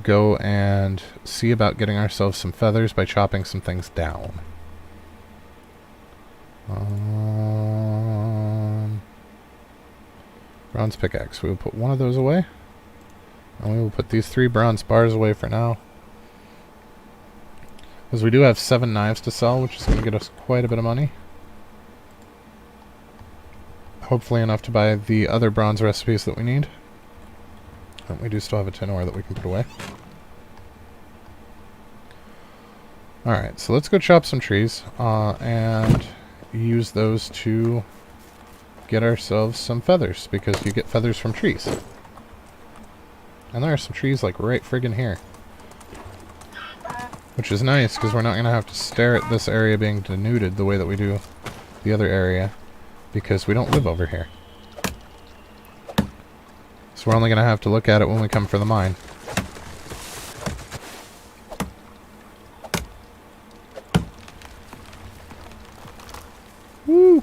go and see about getting ourselves some feathers by chopping some things down. Bronze pickaxe. We will put 1 of those away. And we will put these 3 bronze bars away for now. Because we do have 7 knives to sell, which is going to get us quite a bit of money. Hopefully enough to buy the other bronze recipes that we need. And we do still have a tin ore that we can put away. Alright, so let's go chop some trees and use those to get ourselves some feathers, because you get feathers from trees. And there are some trees like right friggin' here. Which is nice, because we're not going to have to stare at this area being denuded the way that we do the other area, because we don't live over here. So we're only going to have to look at it when we come for the mine. Woo!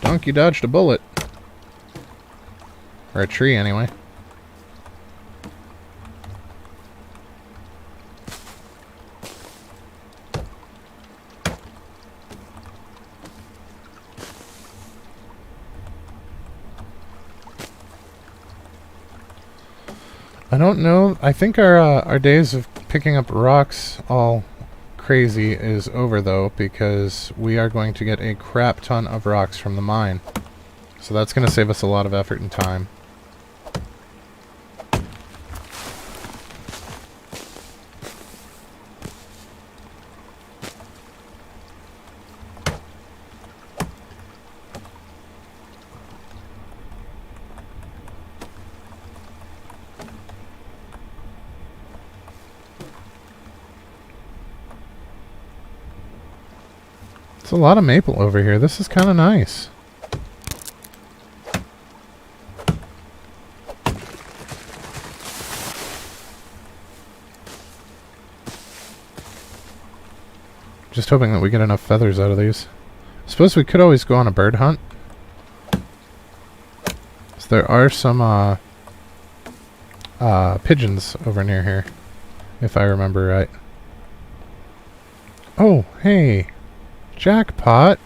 Donkey dodged a bullet. Or a tree, anyway. I don't know. I think our days of picking up rocks all crazy is over, though, because we are going to get a crap ton of rocks from the mine. So that's going to save us a lot of effort and time. It's a lot of maple over here. This is kind of nice. Just hoping that we get enough feathers out of these. I suppose we could always go on a bird hunt. So there are some pigeons over near here, if I remember right. Oh, hey. Jackpot.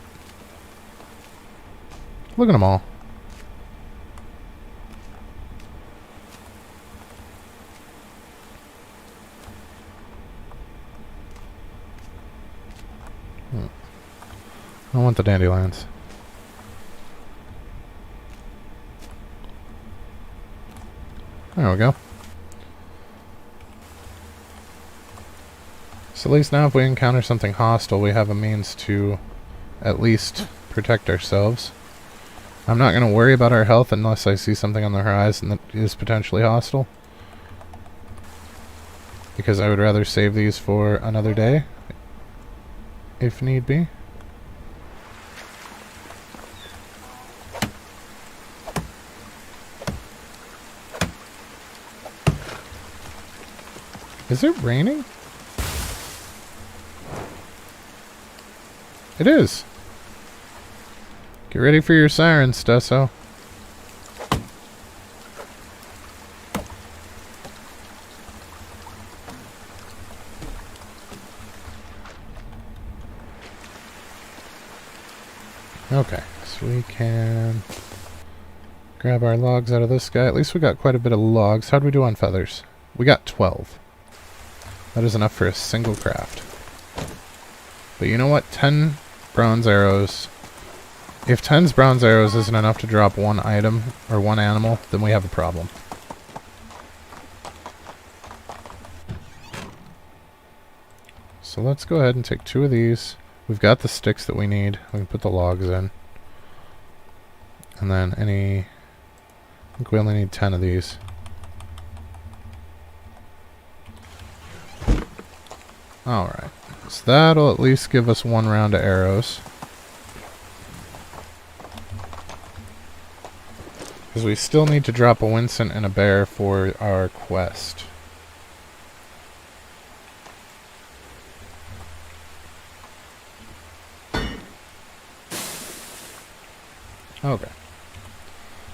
Look at them all. I want the dandelions. There we go. So at least now if we encounter something hostile, we have a means to at least protect ourselves. I'm not going to worry about our health unless I see something on the horizon that is potentially hostile, because I would rather save these for another day, if need be. Is it raining? It is. Get ready for your sirens, Stusso. Okay, so we can grab our logs out of this guy. At least we got quite a bit of logs. How'd we do on feathers? We got 12. That is enough for a single craft. But you know what? 10 bronze arrows. If 10 bronze arrows isn't enough to drop one item or one animal, then we have a problem. So let's go ahead and take 2 of these. We've got the sticks that we need. We can put the logs in. And then I think we only need 10 of these. Alright. So that'll at least give us 1 round of arrows. Because we still need to drop a Winston and a bear for our quest. Okay.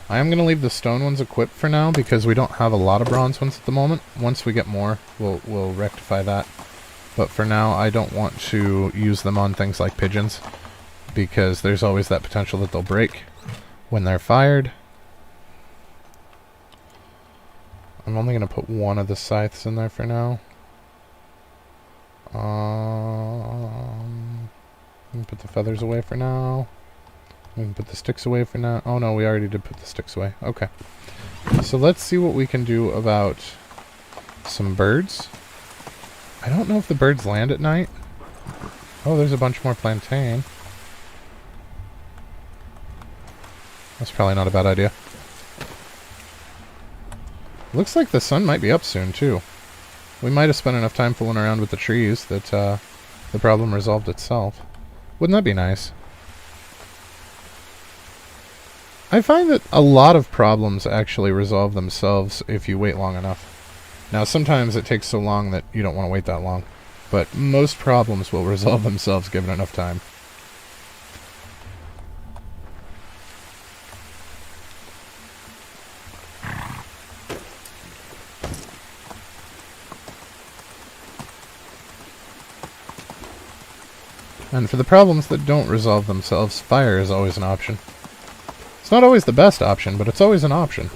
I am going to leave the stone ones equipped for now because we don't have a lot of bronze ones at the moment. Once we get more, we'll rectify that. But for now, I don't want to use them on things like pigeons, because there's always that potential that they'll break when they're fired. I'm only going to put 1 of the scythes in there for now. We can put the feathers away for now. We can put the sticks away for now. Oh no, we already did put the sticks away. Okay. So let's see what we can do about some birds. I don't know if the birds land at night. Oh, there's a bunch more plantain. That's probably not a bad idea. Looks like the sun might be up soon, too. We might have spent enough time fooling around with the trees that the problem resolved itself. Wouldn't that be nice? I find that a lot of problems actually resolve themselves if you wait long enough. Now, sometimes it takes so long that you don't want to wait that long, but most problems will resolve themselves given enough time. And for the problems that don't resolve themselves, fire is always an option. It's not always the best option, but it's always an option.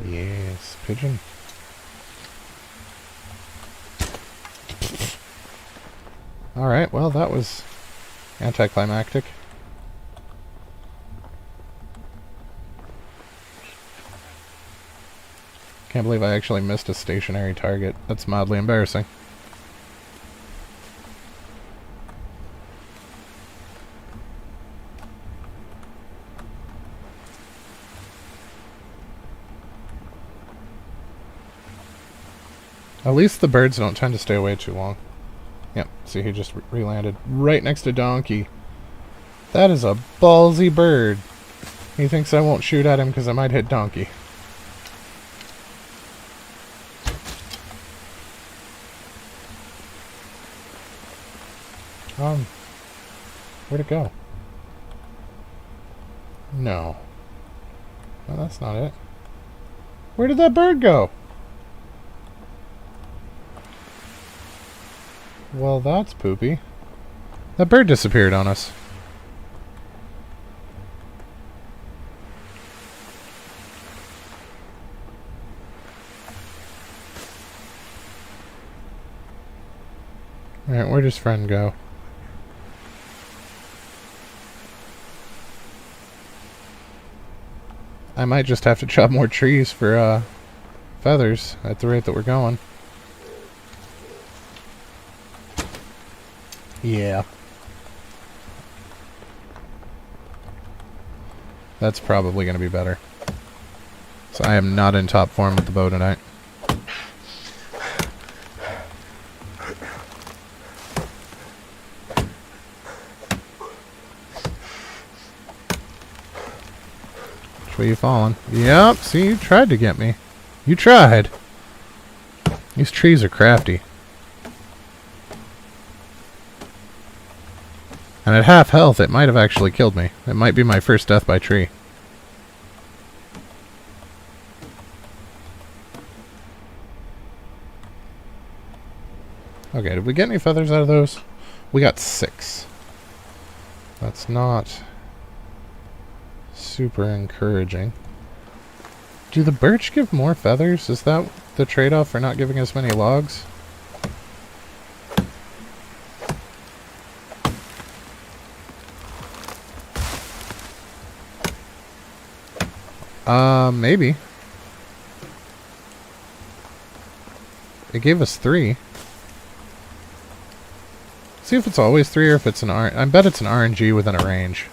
Yes, pigeon. Alright, well that was anticlimactic. Can't believe I actually missed a stationary target. That's mildly embarrassing. At least the birds don't tend to stay away too long. Yep, see, he just re-landed right next to Donkey. That is a ballsy bird. He thinks I won't shoot at him because I might hit Donkey. Where'd it go? No. No, that's not it. Where did that bird go? Well, that's poopy. That bird disappeared on us. Alright, where does friend go? I might just have to chop more trees for feathers at the rate that we're going. Yeah. That's probably going to be better. So I am not in top form with the bow tonight. Which way you falling? Yep, see, you tried to get me. You tried. These trees are crafty. And at half health, it might have actually killed me. It might be my first death by tree. Okay, did we get any feathers out of those? We got 6. That's not super encouraging. Do the birch give more feathers? Is that the trade-off for not giving as many logs? Maybe. It gave us 3. See if it's always 3 or if it's an I bet it's an RNG within a range.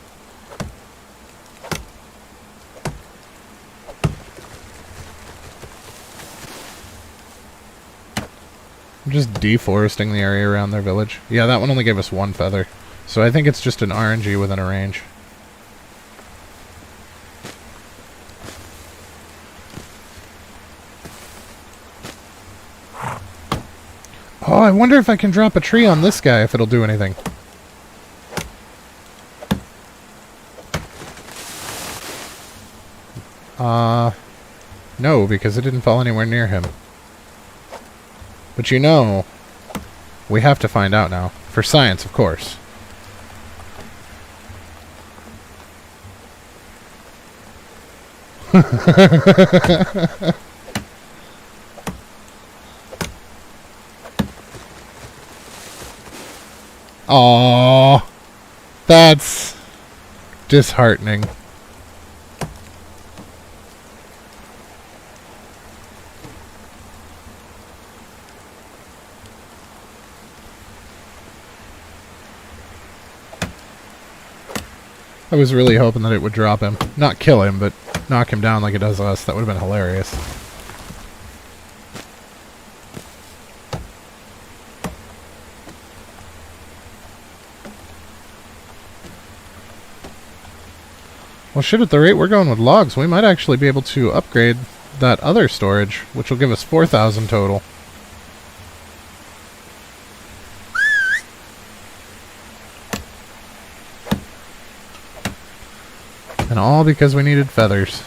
I'm just deforesting the area around their village. Yeah, that one only gave us 1 feather. So I think it's just an RNG within a range. Oh, I wonder if I can drop a tree on this guy, if it'll do anything. No, because it didn't fall anywhere near him. But you know, we have to find out now. For science, of course. Aww, that's disheartening. I was really hoping that it would drop him. Not kill him, but knock him down like it does us. That would have been hilarious. Well, shit, at the rate we're going with logs, we might actually be able to upgrade that other storage, which will give us 4,000 total. And all because we needed feathers.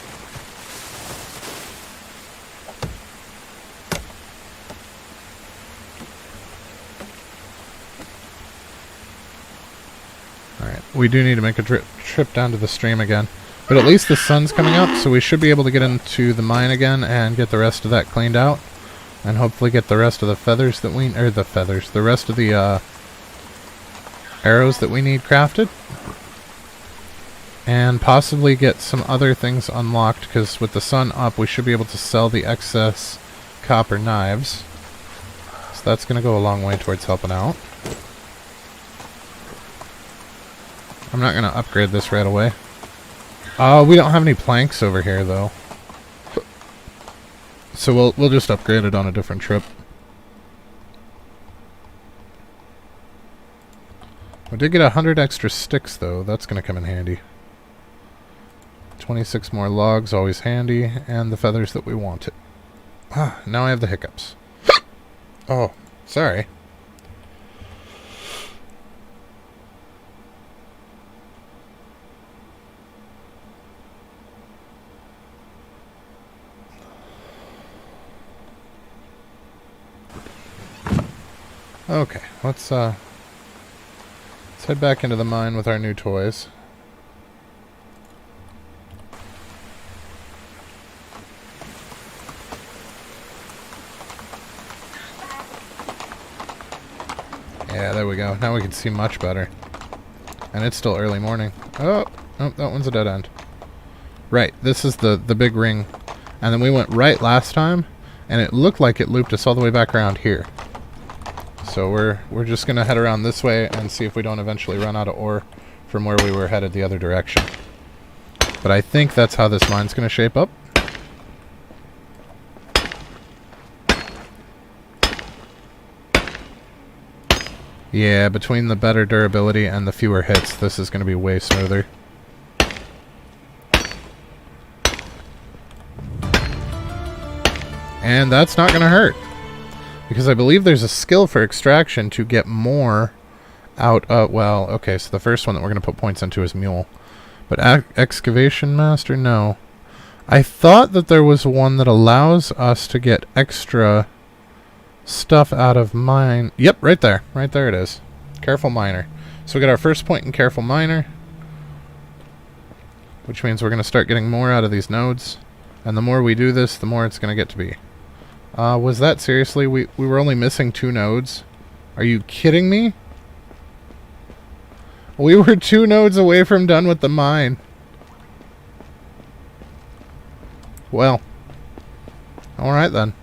Alright, we do need to make a trip down to the stream again. But at least the sun's coming up, so we should be able to get into the mine again and get the rest of that cleaned out. And hopefully get the rest of the feathers that we... the rest of the arrows that we need crafted. And possibly get some other things unlocked, because with the sun up, we should be able to sell the excess copper knives. So that's going to go a long way towards helping out. I'm not going to upgrade this right away. We don't have any planks over here, though. So we'll just upgrade it on a different trip. We did get 100 extra sticks, though. That's going to come in handy. 26 more logs, always handy, and the feathers that we wanted. Ah, now I have the hiccups. Oh, sorry. Okay, let's head back into the mine with our new toys. Yeah, there we go. Now we can see much better. And it's still early morning. Oh, that one's a dead end. Right, this is the big ring. And then we went right last time, and it looked like it looped us all the way back around here. So we're just going to head around this way and see if we don't eventually run out of ore from where we were headed the other direction. But I think that's how this mine's going to shape up. Yeah, between the better durability and the fewer hits, this is going to be way smoother. And that's not going to hurt. Because I believe there's a skill for extraction to get more out of... Well, okay, so the first one that we're going to put points into is Mule. But Excavation Master, no. I thought that there was one that allows us to get extra stuff out of mine. Yep, right there. Right there it is. Careful Miner. So we got our first point in Careful Miner. Which means we're going to start getting more out of these nodes. And the more we do this, the more it's going to get to be. Was that seriously? We were only missing 2 nodes? Are you kidding me? We were 2 nodes away from done with the mine. Well. Alright then.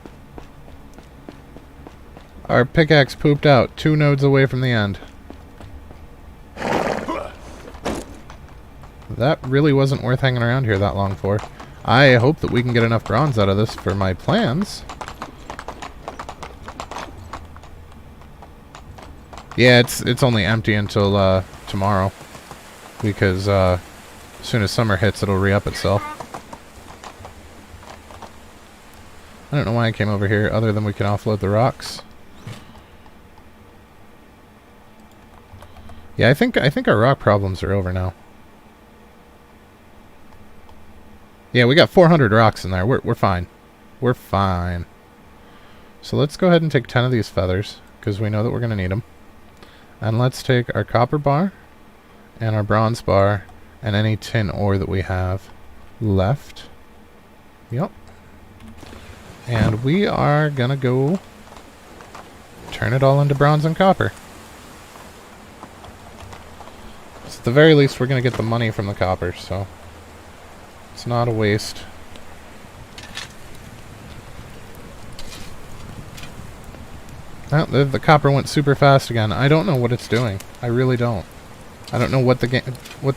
Our pickaxe pooped out 2 nodes away from the end. That really wasn't worth hanging around here that long for. I hope that we can get enough bronze out of this for my plans. Yeah, it's only empty until tomorrow, because as soon as summer hits, it'll re-up itself. I don't know why I came over here, other than we can offload the rocks. Yeah, I think our rock problems are over now. Yeah, we got 400 rocks in there. We're fine. We're fine. So let's go ahead and take 10 of these feathers, because we know that we're going to need them. And let's take our copper bar and our bronze bar and any tin ore that we have left. Yep. And we are gonna go turn it all into bronze and copper. So at the very least, we're gonna get the money from the copper, so it's not a waste. Oh, the copper went super fast again. I don't know what it's doing. I really don't. I don't know what the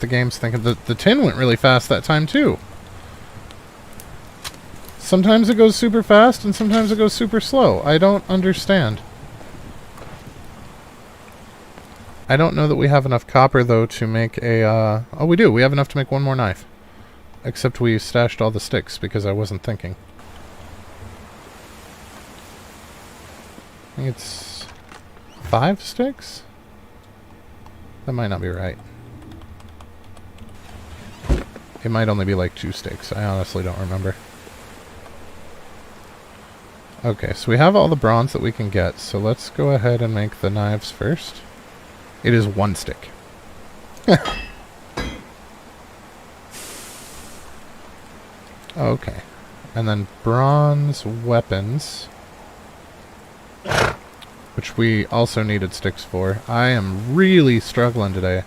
game's thinking. The tin went really fast that time too. Sometimes it goes super fast and sometimes it goes super slow. I don't understand. I don't know that we have enough copper though to make a oh, we do. We have enough to make 1 more knife. Except we stashed all the sticks because I wasn't thinking. I think it's 5 sticks? That might not be right. It might only be like 2 sticks. I honestly don't remember. Okay, so we have all the bronze that we can get, so let's go ahead and make the knives first. It is 1 stick. Okay. And then bronze weapons, which we also needed sticks for. I am really struggling today.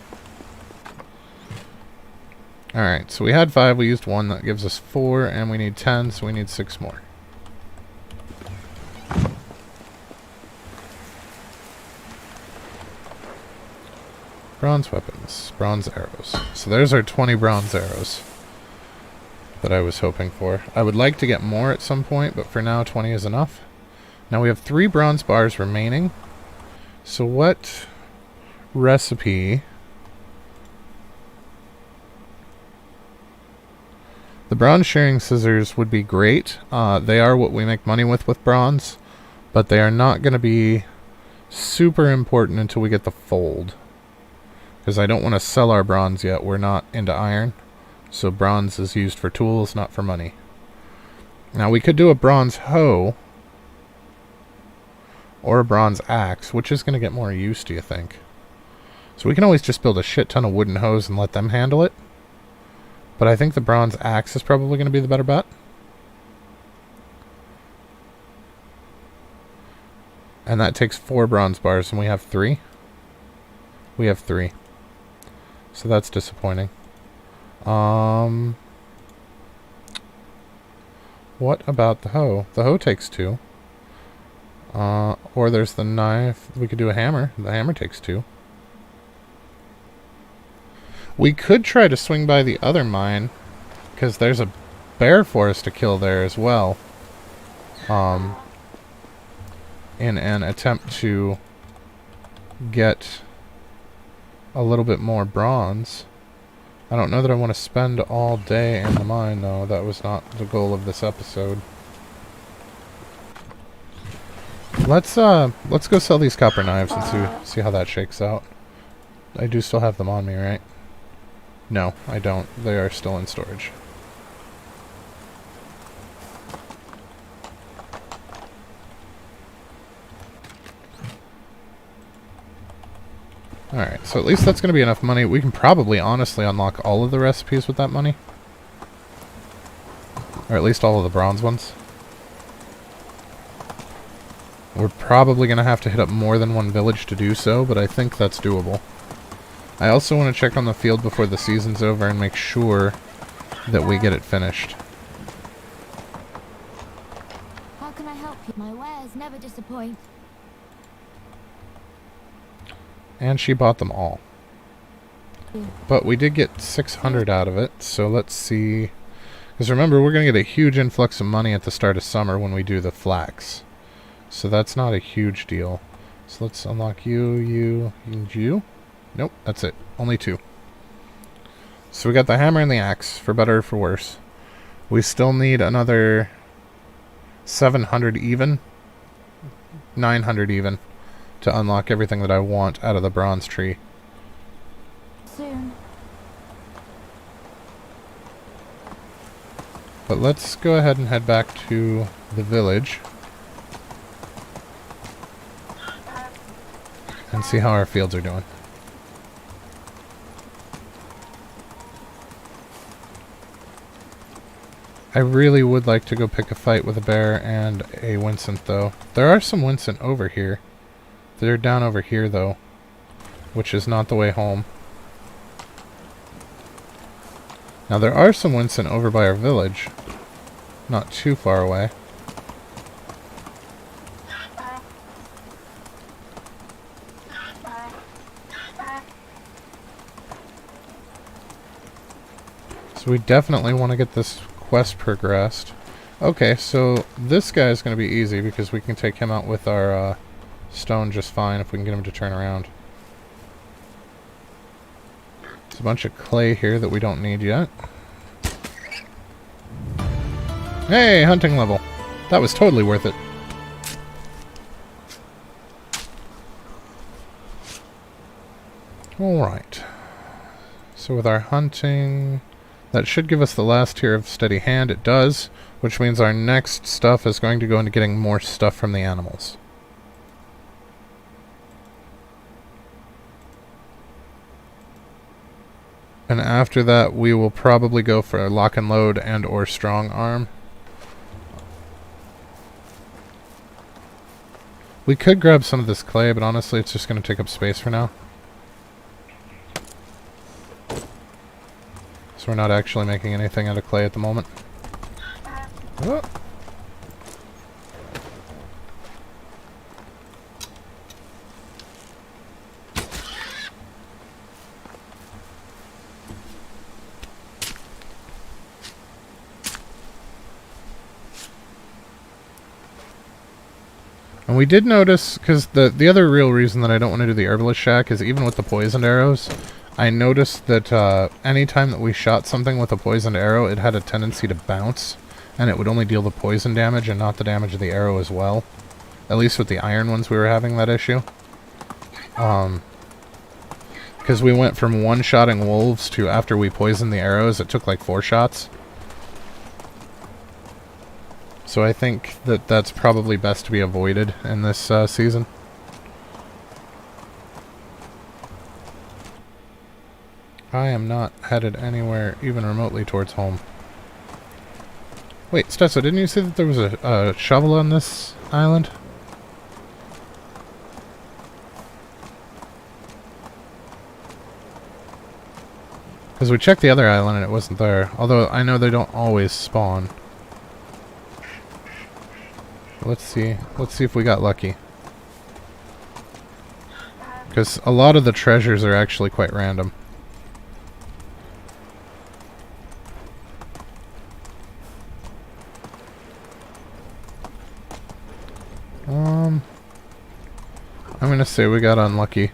Alright, so we had 5, we used 1, that gives us 4, and we need 10, so we need 6 more. Bronze weapons, bronze arrows. So there's our 20 bronze arrows that I was hoping for. I would like to get more at some point, but for now 20 is enough. Now we have 3 bronze bars remaining. So what recipe, the bronze shearing scissors would be great. They are what we make money with bronze, but they are not going to be super important until we get the fold. Because I don't want to sell our bronze yet. We're not into iron. So bronze is used for tools, not for money. Now we could do a bronze hoe. Or a bronze axe. Which is going to get more use, do you think? So we can always just build a shit ton of wooden hoes and let them handle it. But I think the bronze axe is probably going to be the better bet. And that takes 4 bronze bars, and we have 3. We have 3. So that's disappointing. What about the hoe? The hoe takes 2. Or there's the knife. We could do a hammer. The hammer takes 2. We could try to swing by the other mine, because there's a bear for us to kill there as well. In an attempt to get a little bit more bronze. I don't know that I want to spend all day in the mine, though. That was not the goal of this episode. Let's go sell these copper knives and see how that shakes out. I do still have them on me, right? No, I don't. They are still in storage. Alright, so at least that's going to be enough money. We can probably honestly unlock all of the recipes with that money. Or at least all of the bronze ones. We're probably going to have to hit up more than one village to do so, but I think that's doable. I also want to check on the field before the season's over and make sure that we get it finished. How can I help you? My wares never disappoint. And she bought them all. But we did get 600 out of it, so let's see. Because remember, we're going to get a huge influx of money at the start of summer when we do the flax. So that's not a huge deal. So let's unlock you, and you. Nope, that's it. Only 2. So we got the hammer and the axe, for better or for worse. We still need another 700 even. 900 even. To unlock everything that I want out of the bronze tree. Soon. But let's go ahead and head back to the village. And see how our fields are doing. I really would like to go pick a fight with a bear and a Winsent, though. There are some Winsent over here. They're down over here, though, which is not the way home. Now, there are some Winsent over by our village, not too far away. So we definitely want to get this quest progressed. Okay, so this guy is going to be easy because we can take him out with our stone just fine if we can get him to turn around. There's a bunch of clay here that we don't need yet. Hey, hunting level. That was totally worth it. Alright. So with our hunting, that should give us the last tier of steady hand. It does, which means our next stuff is going to go into getting more stuff from the animals. And after that, we will probably go for a lock and load and or strong arm. We could grab some of this clay, but honestly, it's just going to take up space for now. So we're not actually making anything out of clay at the moment. Oh. And And we did notice, because the other real reason that I don't want to do the herbalist shack is even with the poisoned arrows, I noticed that anytime that we shot something with a poisoned arrow, it had a tendency to bounce, and it would only deal the poison damage and not the damage of the arrow as well. At least with the iron ones we were having that issue. Because we went from one-shotting wolves to after we poisoned the arrows, it took like 4 shots. So I think that that's probably best to be avoided in this season. I am not headed anywhere even remotely towards home. Wait, Stesso, didn't you say that there was a shovel on this island? Because we checked the other island and it wasn't there. Although I know they don't always spawn. Let's see. Let's see if we got lucky. Because a lot of the treasures are actually quite random. I'm gonna say we got unlucky.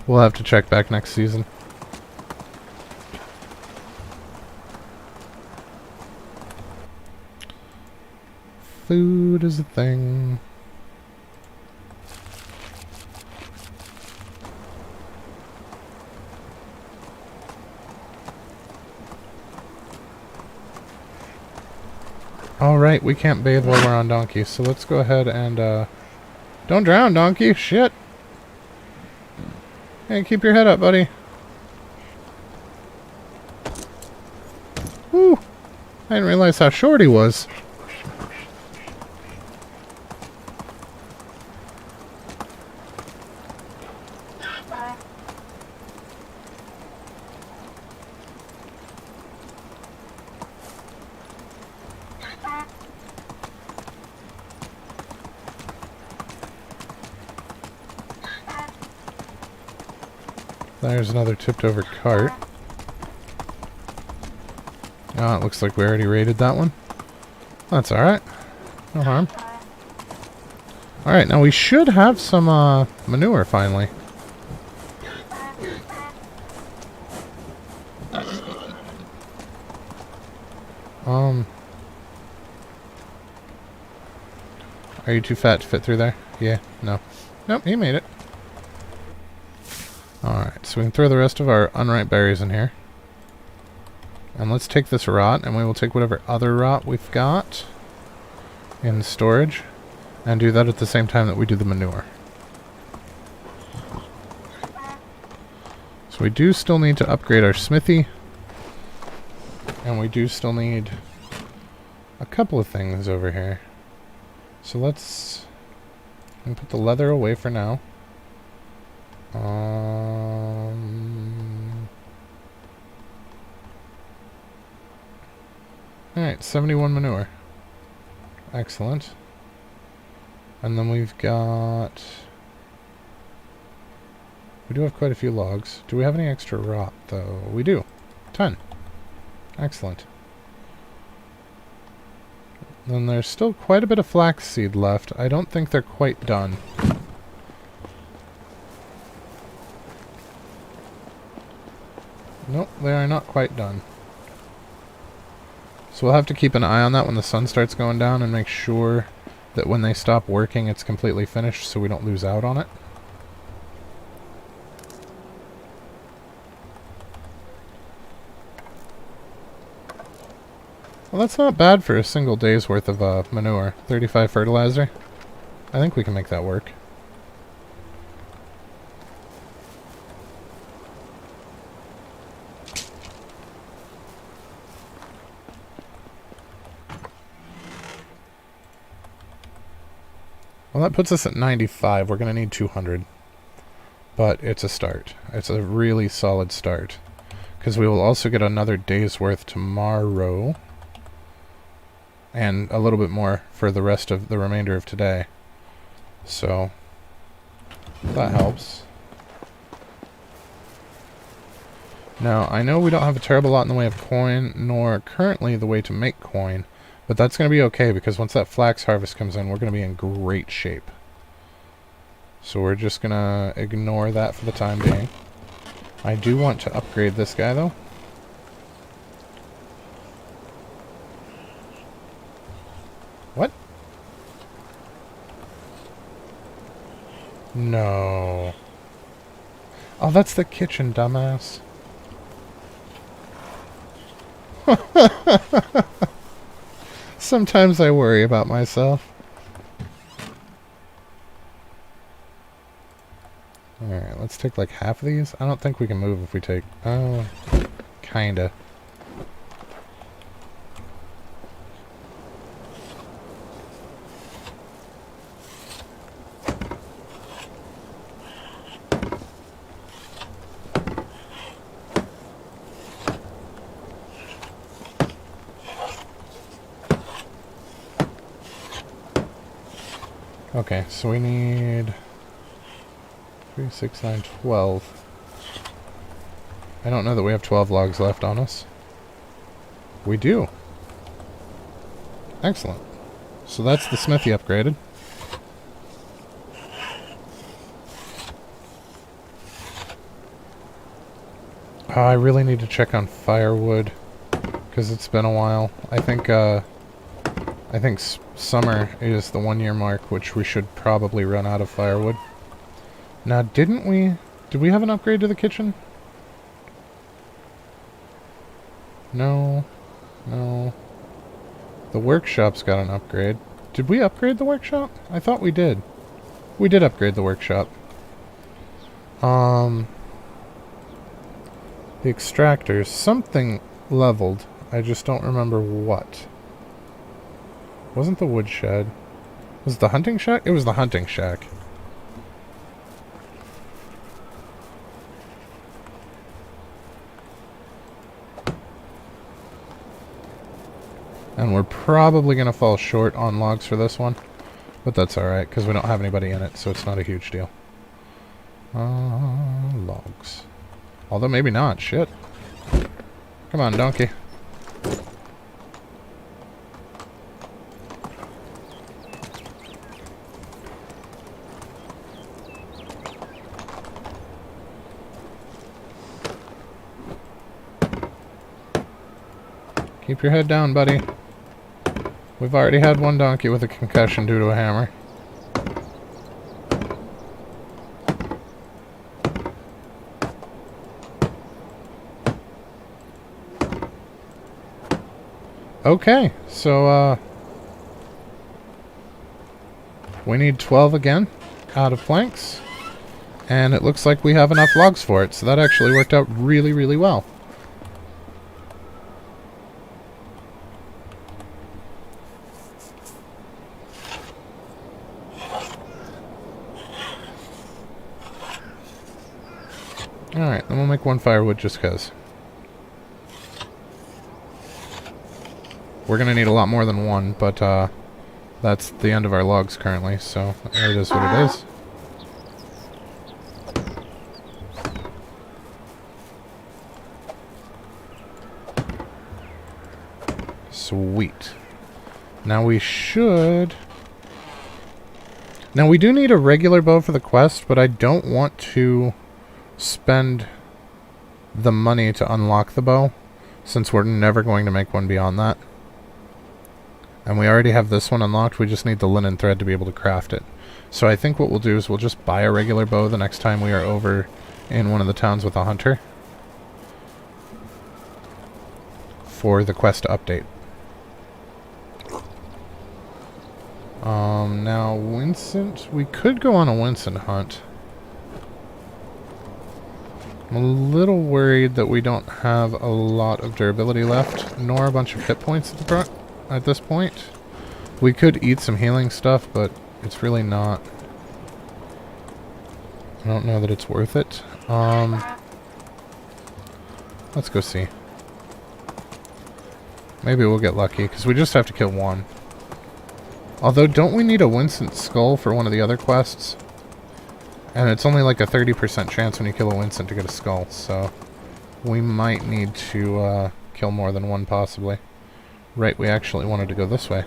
We'll have to check back next season. Food is a thing. Alright, we can't bathe while we're on donkey, so let's go ahead and, don't drown, donkey! Shit! Hey, keep your head up, buddy. Woo! I didn't realize how short he was. There's another tipped over cart. Oh, it looks like we already raided that one. That's alright. No harm. Alright, now we should have some manure finally. Are you too fat to fit through there? Yeah, no. Nope, he made it. Alright, so we can throw the rest of our unripe berries in here. And let's take this rot, and we will take whatever other rot we've got in storage, and do that at the same time that we do the manure. So we do still need to upgrade our smithy, and we do still need a couple of things over here. So let's put the leather away for now. Alright, 71 manure. Excellent. And then we've got... we do have quite a few logs. Do we have any extra rot, though? We do. 10. Excellent. Then there's still quite a bit of flaxseed left. I don't think they're quite done. Nope, they are not quite done. So we'll have to keep an eye on that when the sun starts going down and make sure that when they stop working it's completely finished so we don't lose out on it. Well, that's not bad for a single day's worth of manure. 35 fertilizer. I think we can make that work. Well, that puts us at 95. We're going to need 200. But it's a start. It's a really solid start. Because we will also get another day's worth tomorrow. And a little bit more for the rest of the remainder of today. So, that helps. Now, I know we don't have a terrible lot in the way of coin, nor currently the way to make coin. But that's going to be okay, because once that flax harvest comes in, we're going to be in great shape. So we're just gonna ignore that for the time being. I do want to upgrade this guy, though. What? No. Oh, that's the kitchen, dumbass. Sometimes I worry about myself. Alright, let's take like half of these. I don't think we can move if we take... Oh, kinda. Okay, so we need 3, 6, 9, 12. I don't know that we have 12 logs left on us. We do. Excellent. So that's the smithy upgraded. I really need to check on firewood because it's been a while. I think summer is the 1-year mark, which we should probably run out of firewood. Now, did we have an upgrade to the kitchen? No. No. The workshop's got an upgrade. Did we upgrade the workshop? I thought we did. We did upgrade the workshop. The extractors, something leveled. I just don't remember what. Wasn't the woodshed. Was it the hunting shack? It was the hunting shack. And we're probably going to fall short on logs for this one. But that's alright, because we don't have anybody in it, so it's not a huge deal. Logs. Although maybe not. Shit. Come on, donkey. Keep your head down, buddy. We've already had one donkey with a concussion due to a hammer. Okay, so, we need 12 again out of planks. And it looks like we have enough logs for it, so that actually worked out really, really well. Alright, then we'll make one firewood just because. We're going to need a lot more than one, but that's the end of our logs currently, so it is what it is. Sweet. Now we should... Now we do need a regular bow for the quest, but I don't want to spend the money to unlock the bow, since we're never going to make one beyond that. And we already have this one unlocked, we just need the linen thread to be able to craft it. So I think what we'll do is we'll just buy a regular bow the next time we are over in one of the towns with a hunter for the quest update. Now Winsent, we could go on a Winsent hunt. I'm a little worried that we don't have a lot of durability left, nor a bunch of hit points at this point. We could eat some healing stuff, but it's really not. I don't know that it's worth it. Let's go see. Maybe we'll get lucky, because we just have to kill one. Although, don't we need a Winsent skull for one of the other quests? And it's only like a 30% chance when you kill a Winsent to get a skull, so we might need to kill more than one, possibly. Right, we actually wanted to go this way.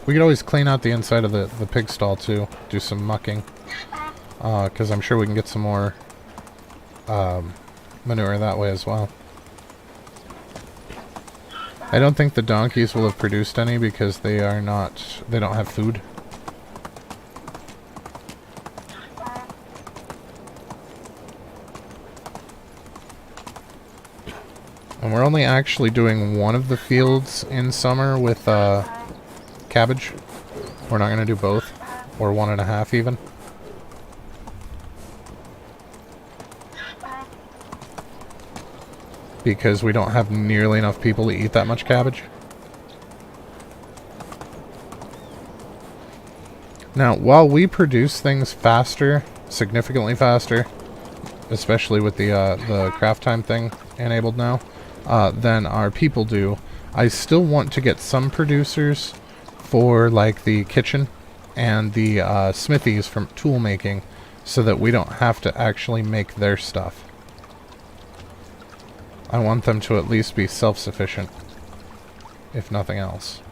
We could always clean out the inside of the pig stall too. Do some mucking. Because I'm sure we can get some more manure that way as well. I don't think the donkeys will have produced any because they don't have food. And we're only actually doing one of the fields in summer with cabbage. We're not going to do both, or 1.5 even. Because we don't have nearly enough people to eat that much cabbage. Now, while we produce things faster, significantly faster, especially with the craft time thing enabled now, than our people do, I still want to get some producers for like the kitchen and the smithies from tool making, so that we don't have to actually make their stuff. I want them to at least be self-sufficient, if nothing else.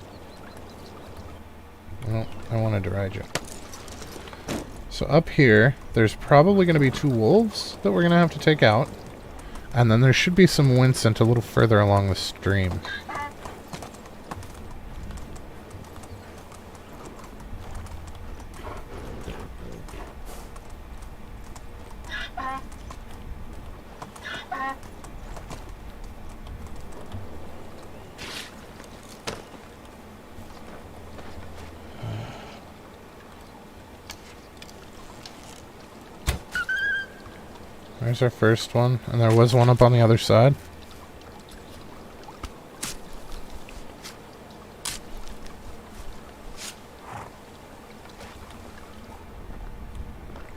Well, I wanted to ride you. So up here, there's probably going to be 2 wolves that we're going to have to take out. And then there should be some Winsent a little further along the stream. There's our first one, and there was one up on the other side.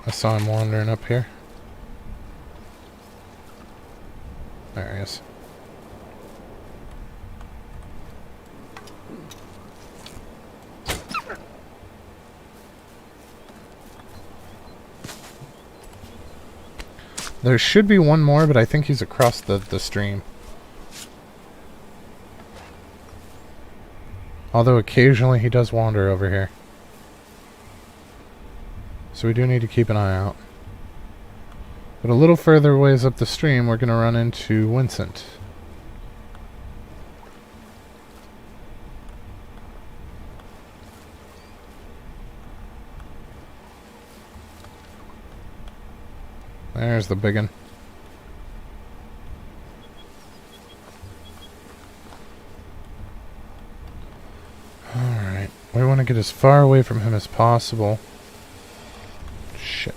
I saw him wandering up here. There he is. There should be one more, but I think he's across the stream. Although occasionally he does wander over here. So we do need to keep an eye out. But a little further ways up the stream, we're going to run into Winsent. There's the big one. Alright. We want to get as far away from him as possible. Shit.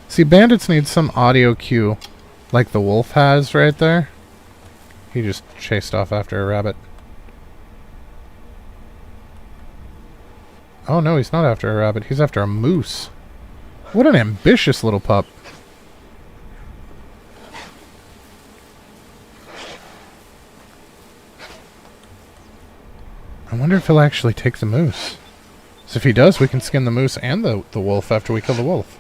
See, bandits need some audio cue, like the wolf has right there. He just chased off after a rabbit. Oh no, he's not after a rabbit. He's after a moose. What an ambitious little pup. I wonder if he'll actually take the moose. So if he does, we can skin the moose and the wolf after we kill the wolf.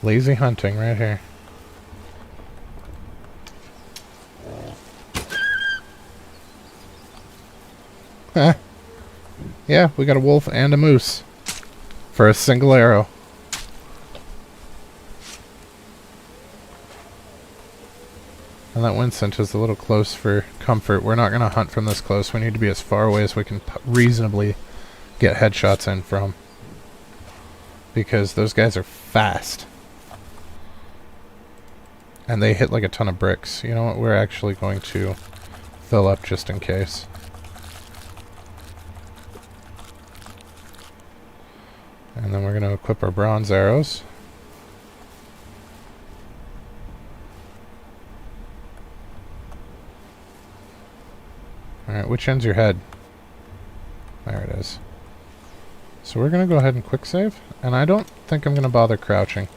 Lazy hunting right here. Huh. Yeah, we got a wolf and a moose for a single arrow. And that Winsent is a little close for comfort. We're not going to hunt from this close. We need to be as far away as we can reasonably get headshots in from. Because those guys are fast. And they hit like a ton of bricks. You know what? We're actually going to fill up just in case. And then we're going to equip our bronze arrows. Alright, which end's your head? There it is. So we're going to go ahead and quick save. And I don't think I'm going to bother crouching.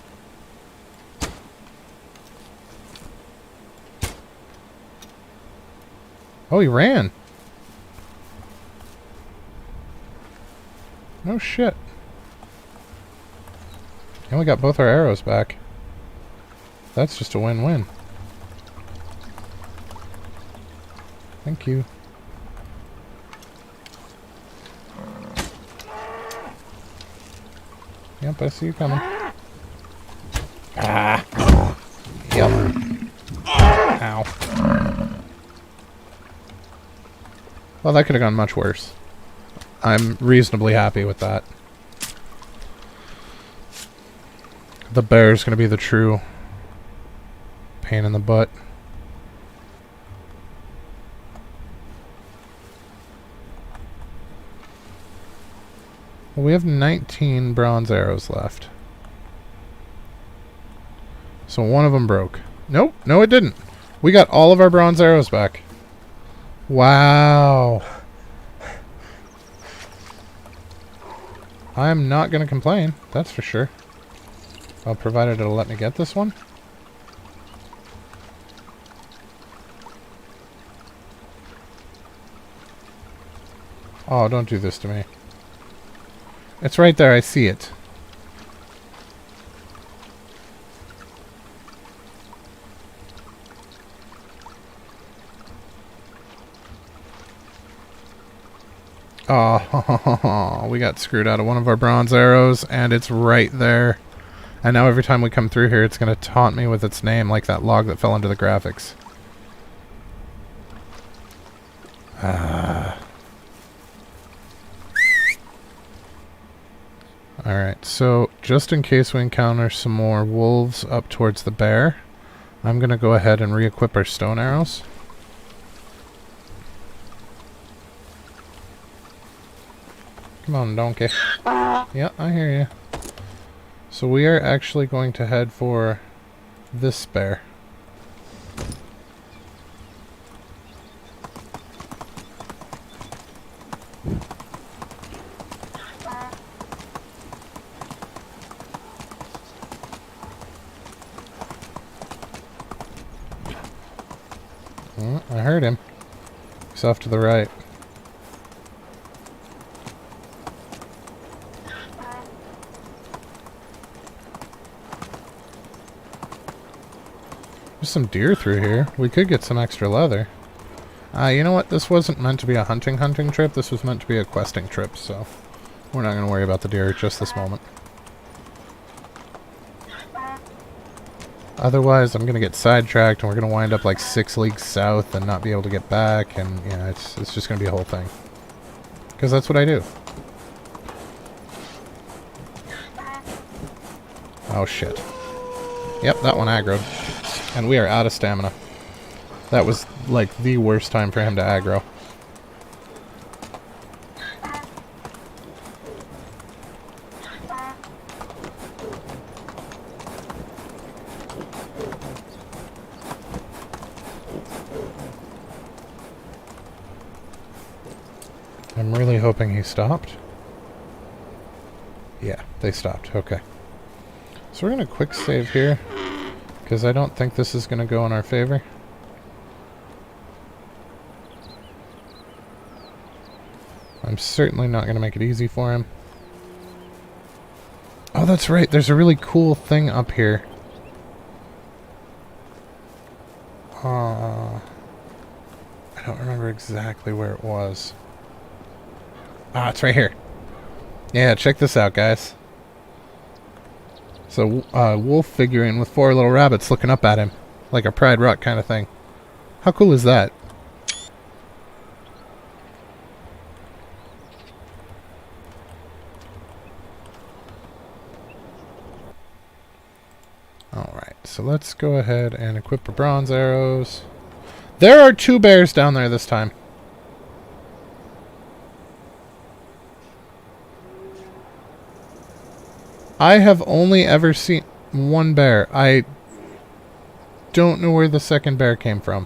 Oh, he ran! No shit. And we got both our arrows back. That's just a win-win. Thank you. Yep, I see you coming. Ah! Yep. Ow. Well, that could have gone much worse. I'm reasonably happy with that. The bear's going to be the true pain in the butt. Well, we have 19 bronze arrows left. So one of them broke. Nope, no it didn't. We got all of our bronze arrows back. Wow. I'm not going to complain, that's for sure. Well, provided it'll let me get this one. Oh, don't do this to me. It's right there, I see it. Oh, we got screwed out of one of our bronze arrows, and it's right there. And now every time we come through here, it's going to taunt me with its name, like that log that fell into the graphics. Alright, so just in case we encounter some more wolves up towards the bear, I'm going to go ahead and re-equip our stone arrows. Come on, donkey. Yeah, I hear you. So we are actually going to head for this bear. I heard him. He's off to the right. There's some deer through here. We could get some extra leather. You know what? This wasn't meant to be a hunting trip. This was meant to be a questing trip, so we're not going to worry about the deer just this moment. Otherwise, I'm going to get sidetracked and we're going to wind up like 6 leagues south and not be able to get back, and yeah, it's just going to be a whole thing. Because that's what I do. Oh shit. Yep, that one aggroed. And we are out of stamina. That was like the worst time for him to aggro. I'm really hoping he stopped. Yeah, they stopped. Okay. So we're going to quick save here, because I don't think this is going to go in our favor. I'm certainly not going to make it easy for him. Oh, that's right. There's a really cool thing up here. I don't remember exactly where it was. Ah, it's right here. Yeah, check this out, guys. So, wolf figurine with 4 little rabbits looking up at him. Like a Pride Rock kind of thing. How cool is that? Alright, so let's go ahead and equip our bronze arrows. There are 2 bears down there this time. I have only ever seen 1 bear. I don't know where the second bear came from.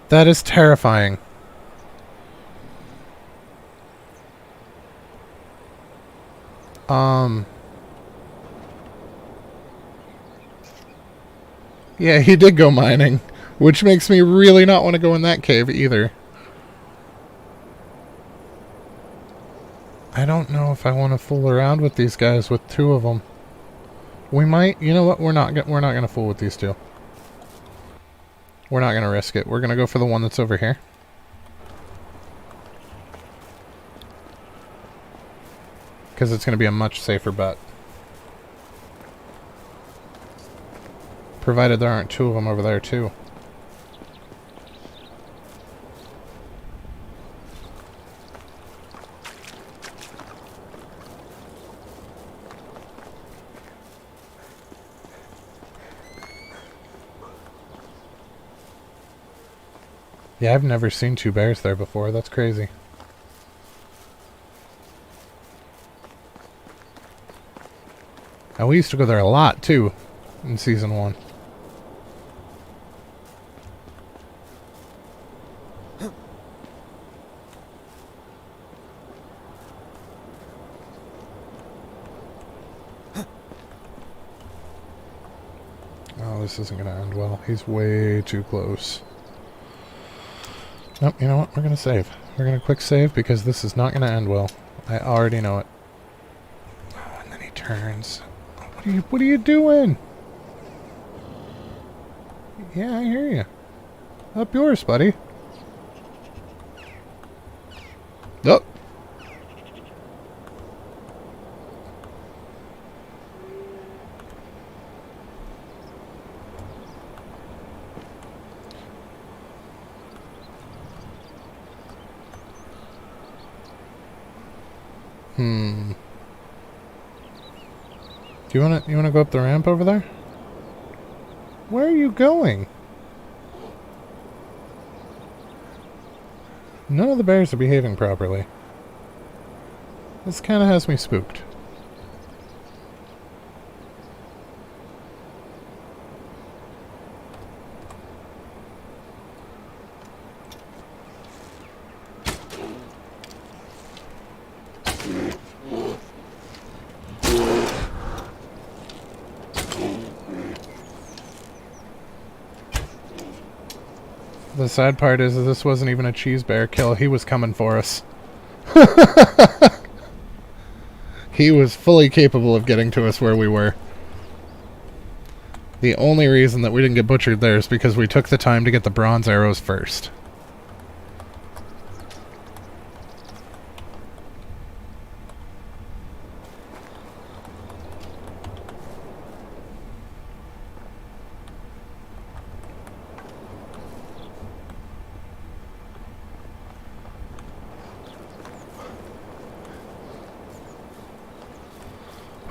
That is terrifying. Yeah, he did go mining, which makes me really not want to go in that cave either. I don't know if I want to fool around with these guys with 2 of them. We might. You know what? We're not gonna fool with these 2. We're not going to risk it. We're going to go for the one that's over here. Because it's going to be a much safer bet. Provided there aren't two of them over there too. Yeah, I've never seen two bears there before. That's crazy. And we used to go there a lot, too, in Season 1. Oh, this isn't going to end well. He's way too close. Nope, you know what? We're going to save. We're going to quick save because this is not going to end well. I already know it. Oh, and then he turns. What are you doing? Yeah, I hear you. Up yours, buddy. Oh. Do you wanna go up the ramp over there? Where are you going? None of the bears are behaving properly. This kind of has me spooked. The sad part is that this wasn't even a cheese bear kill. He was coming for us. He was fully capable of getting to us where we were. The only reason that we didn't get butchered there is because we took the time to get the bronze arrows first.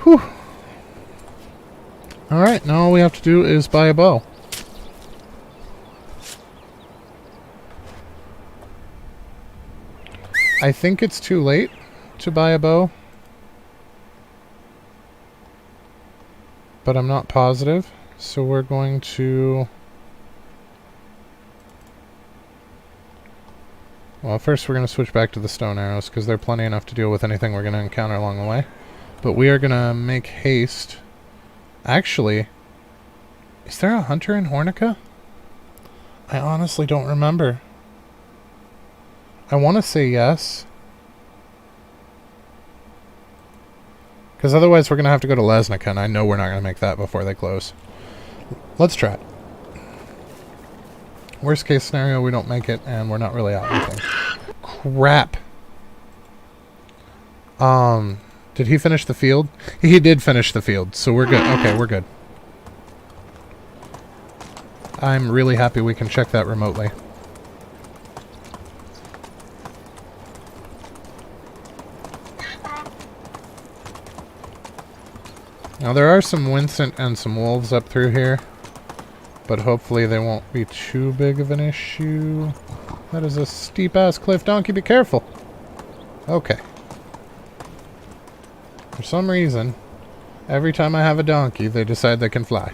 Whew. Alright, now all we have to do is buy a bow. I think it's too late to buy a bow, but I'm not positive, so we're going to... Well, first we're going to switch back to the stone arrows, because they're plenty enough to deal with anything we're going to encounter along the way. But we are going to make haste. Actually, is there a hunter in Hornica? I honestly don't remember. I want to say yes. Because otherwise we're going to have to go to Lesnica, and I know we're not going to make that before they close. Let's try it. Worst case scenario, we don't make it, and we're not really out anything. Crap. Did he finish the field? He did finish the field, so we're good. Okay, we're good. I'm really happy we can check that remotely. Now there are some Winston and some wolves up through here, but hopefully they won't be too big of an issue. That is a steep-ass cliff. Donkey, be careful. Okay. For some reason, every time I have a donkey, they decide they can fly.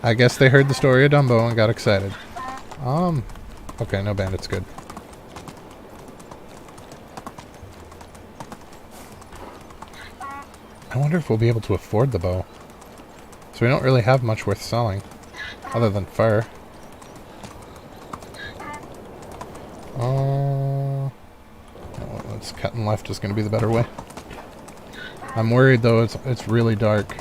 I guess they heard the story of Dumbo and got excited. Okay, no bandits, good. I wonder if we'll be able to afford the bow. So we don't really have much worth selling, other than fur. Let's cut and left is going to be the better way. I'm worried though, it's really dark.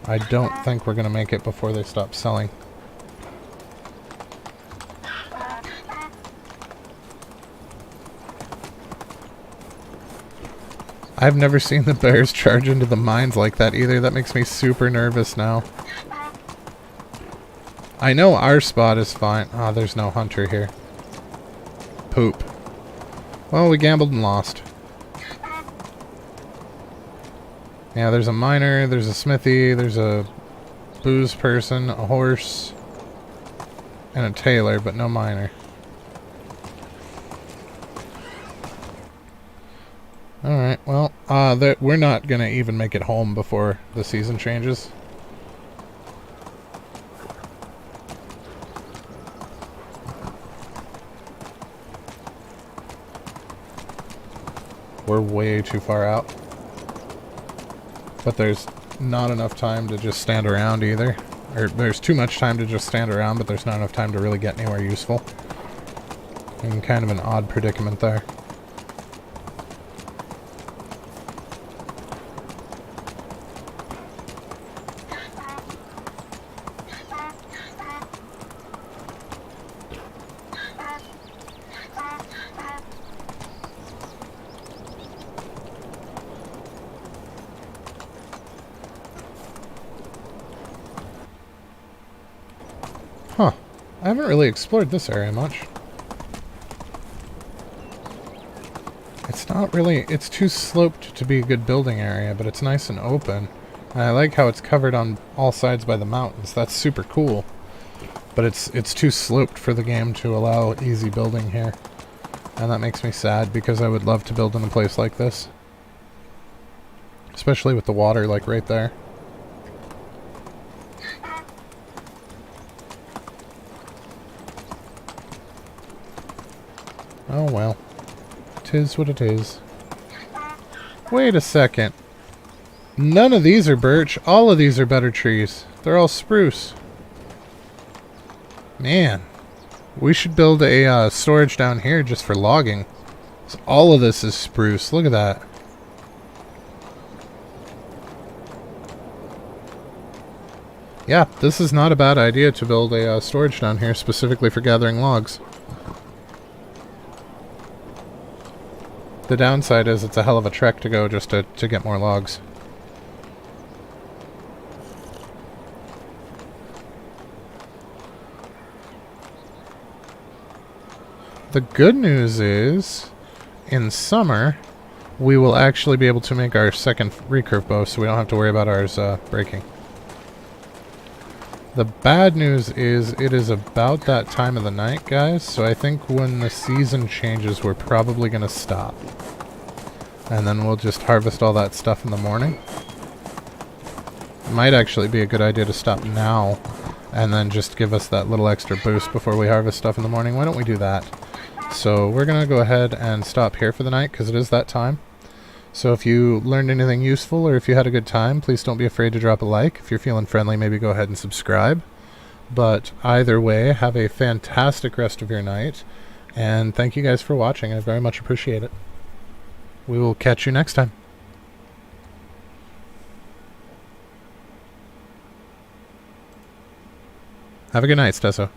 I don't think we're going to make it before they stop selling. I've never seen the bears charge into the mines like that either. That makes me super nervous now. I know our spot is fine. Ah, there's no hunter here. Poop. Well, we gambled and lost. Yeah, there's a miner, there's a smithy, there's a booze person, a horse, and a tailor, but no miner. Alright, well, we're not gonna even make it home before the season changes. We're way too far out. But there's not enough time to just stand around either. Or there's too much time to just stand around, but there's not enough time to really get anywhere useful. In kind of an odd predicament there. Huh. I haven't really explored this area much. It's not really... It's too sloped to be a good building area, but it's nice and open. And I like how it's covered on all sides by the mountains. That's super cool. But it's too sloped for the game to allow easy building here. And that makes me sad, because I would love to build in a place like this. Especially with the water, like, right there. Oh well. 'Tis what it is. Wait a second. None of these are birch. All of these are better trees. They're all spruce. Man. We should build a storage down here just for logging. So all of this is spruce. Look at that. Yeah, this is not a bad idea to build a storage down here specifically for gathering logs. The downside is it's a hell of a trek to go just to get more logs. The good news is, in summer, we will actually be able to make our second recurve bow, so we don't have to worry about ours breaking. The bad news is it is about that time of the night, guys, so I think when the season changes, we're probably going to stop. And then we'll just harvest all that stuff in the morning. It might actually be a good idea to stop now, and then just give us that little extra boost before we harvest stuff in the morning. Why don't we do that? So we're going to go ahead and stop here for the night, because it is that time. So if you learned anything useful, or if you had a good time, please don't be afraid to drop a like. If you're feeling friendly, maybe go ahead and subscribe. But either way, have a fantastic rest of your night, and thank you guys for watching. I very much appreciate it. We will catch you next time. Have a good night, Stesso.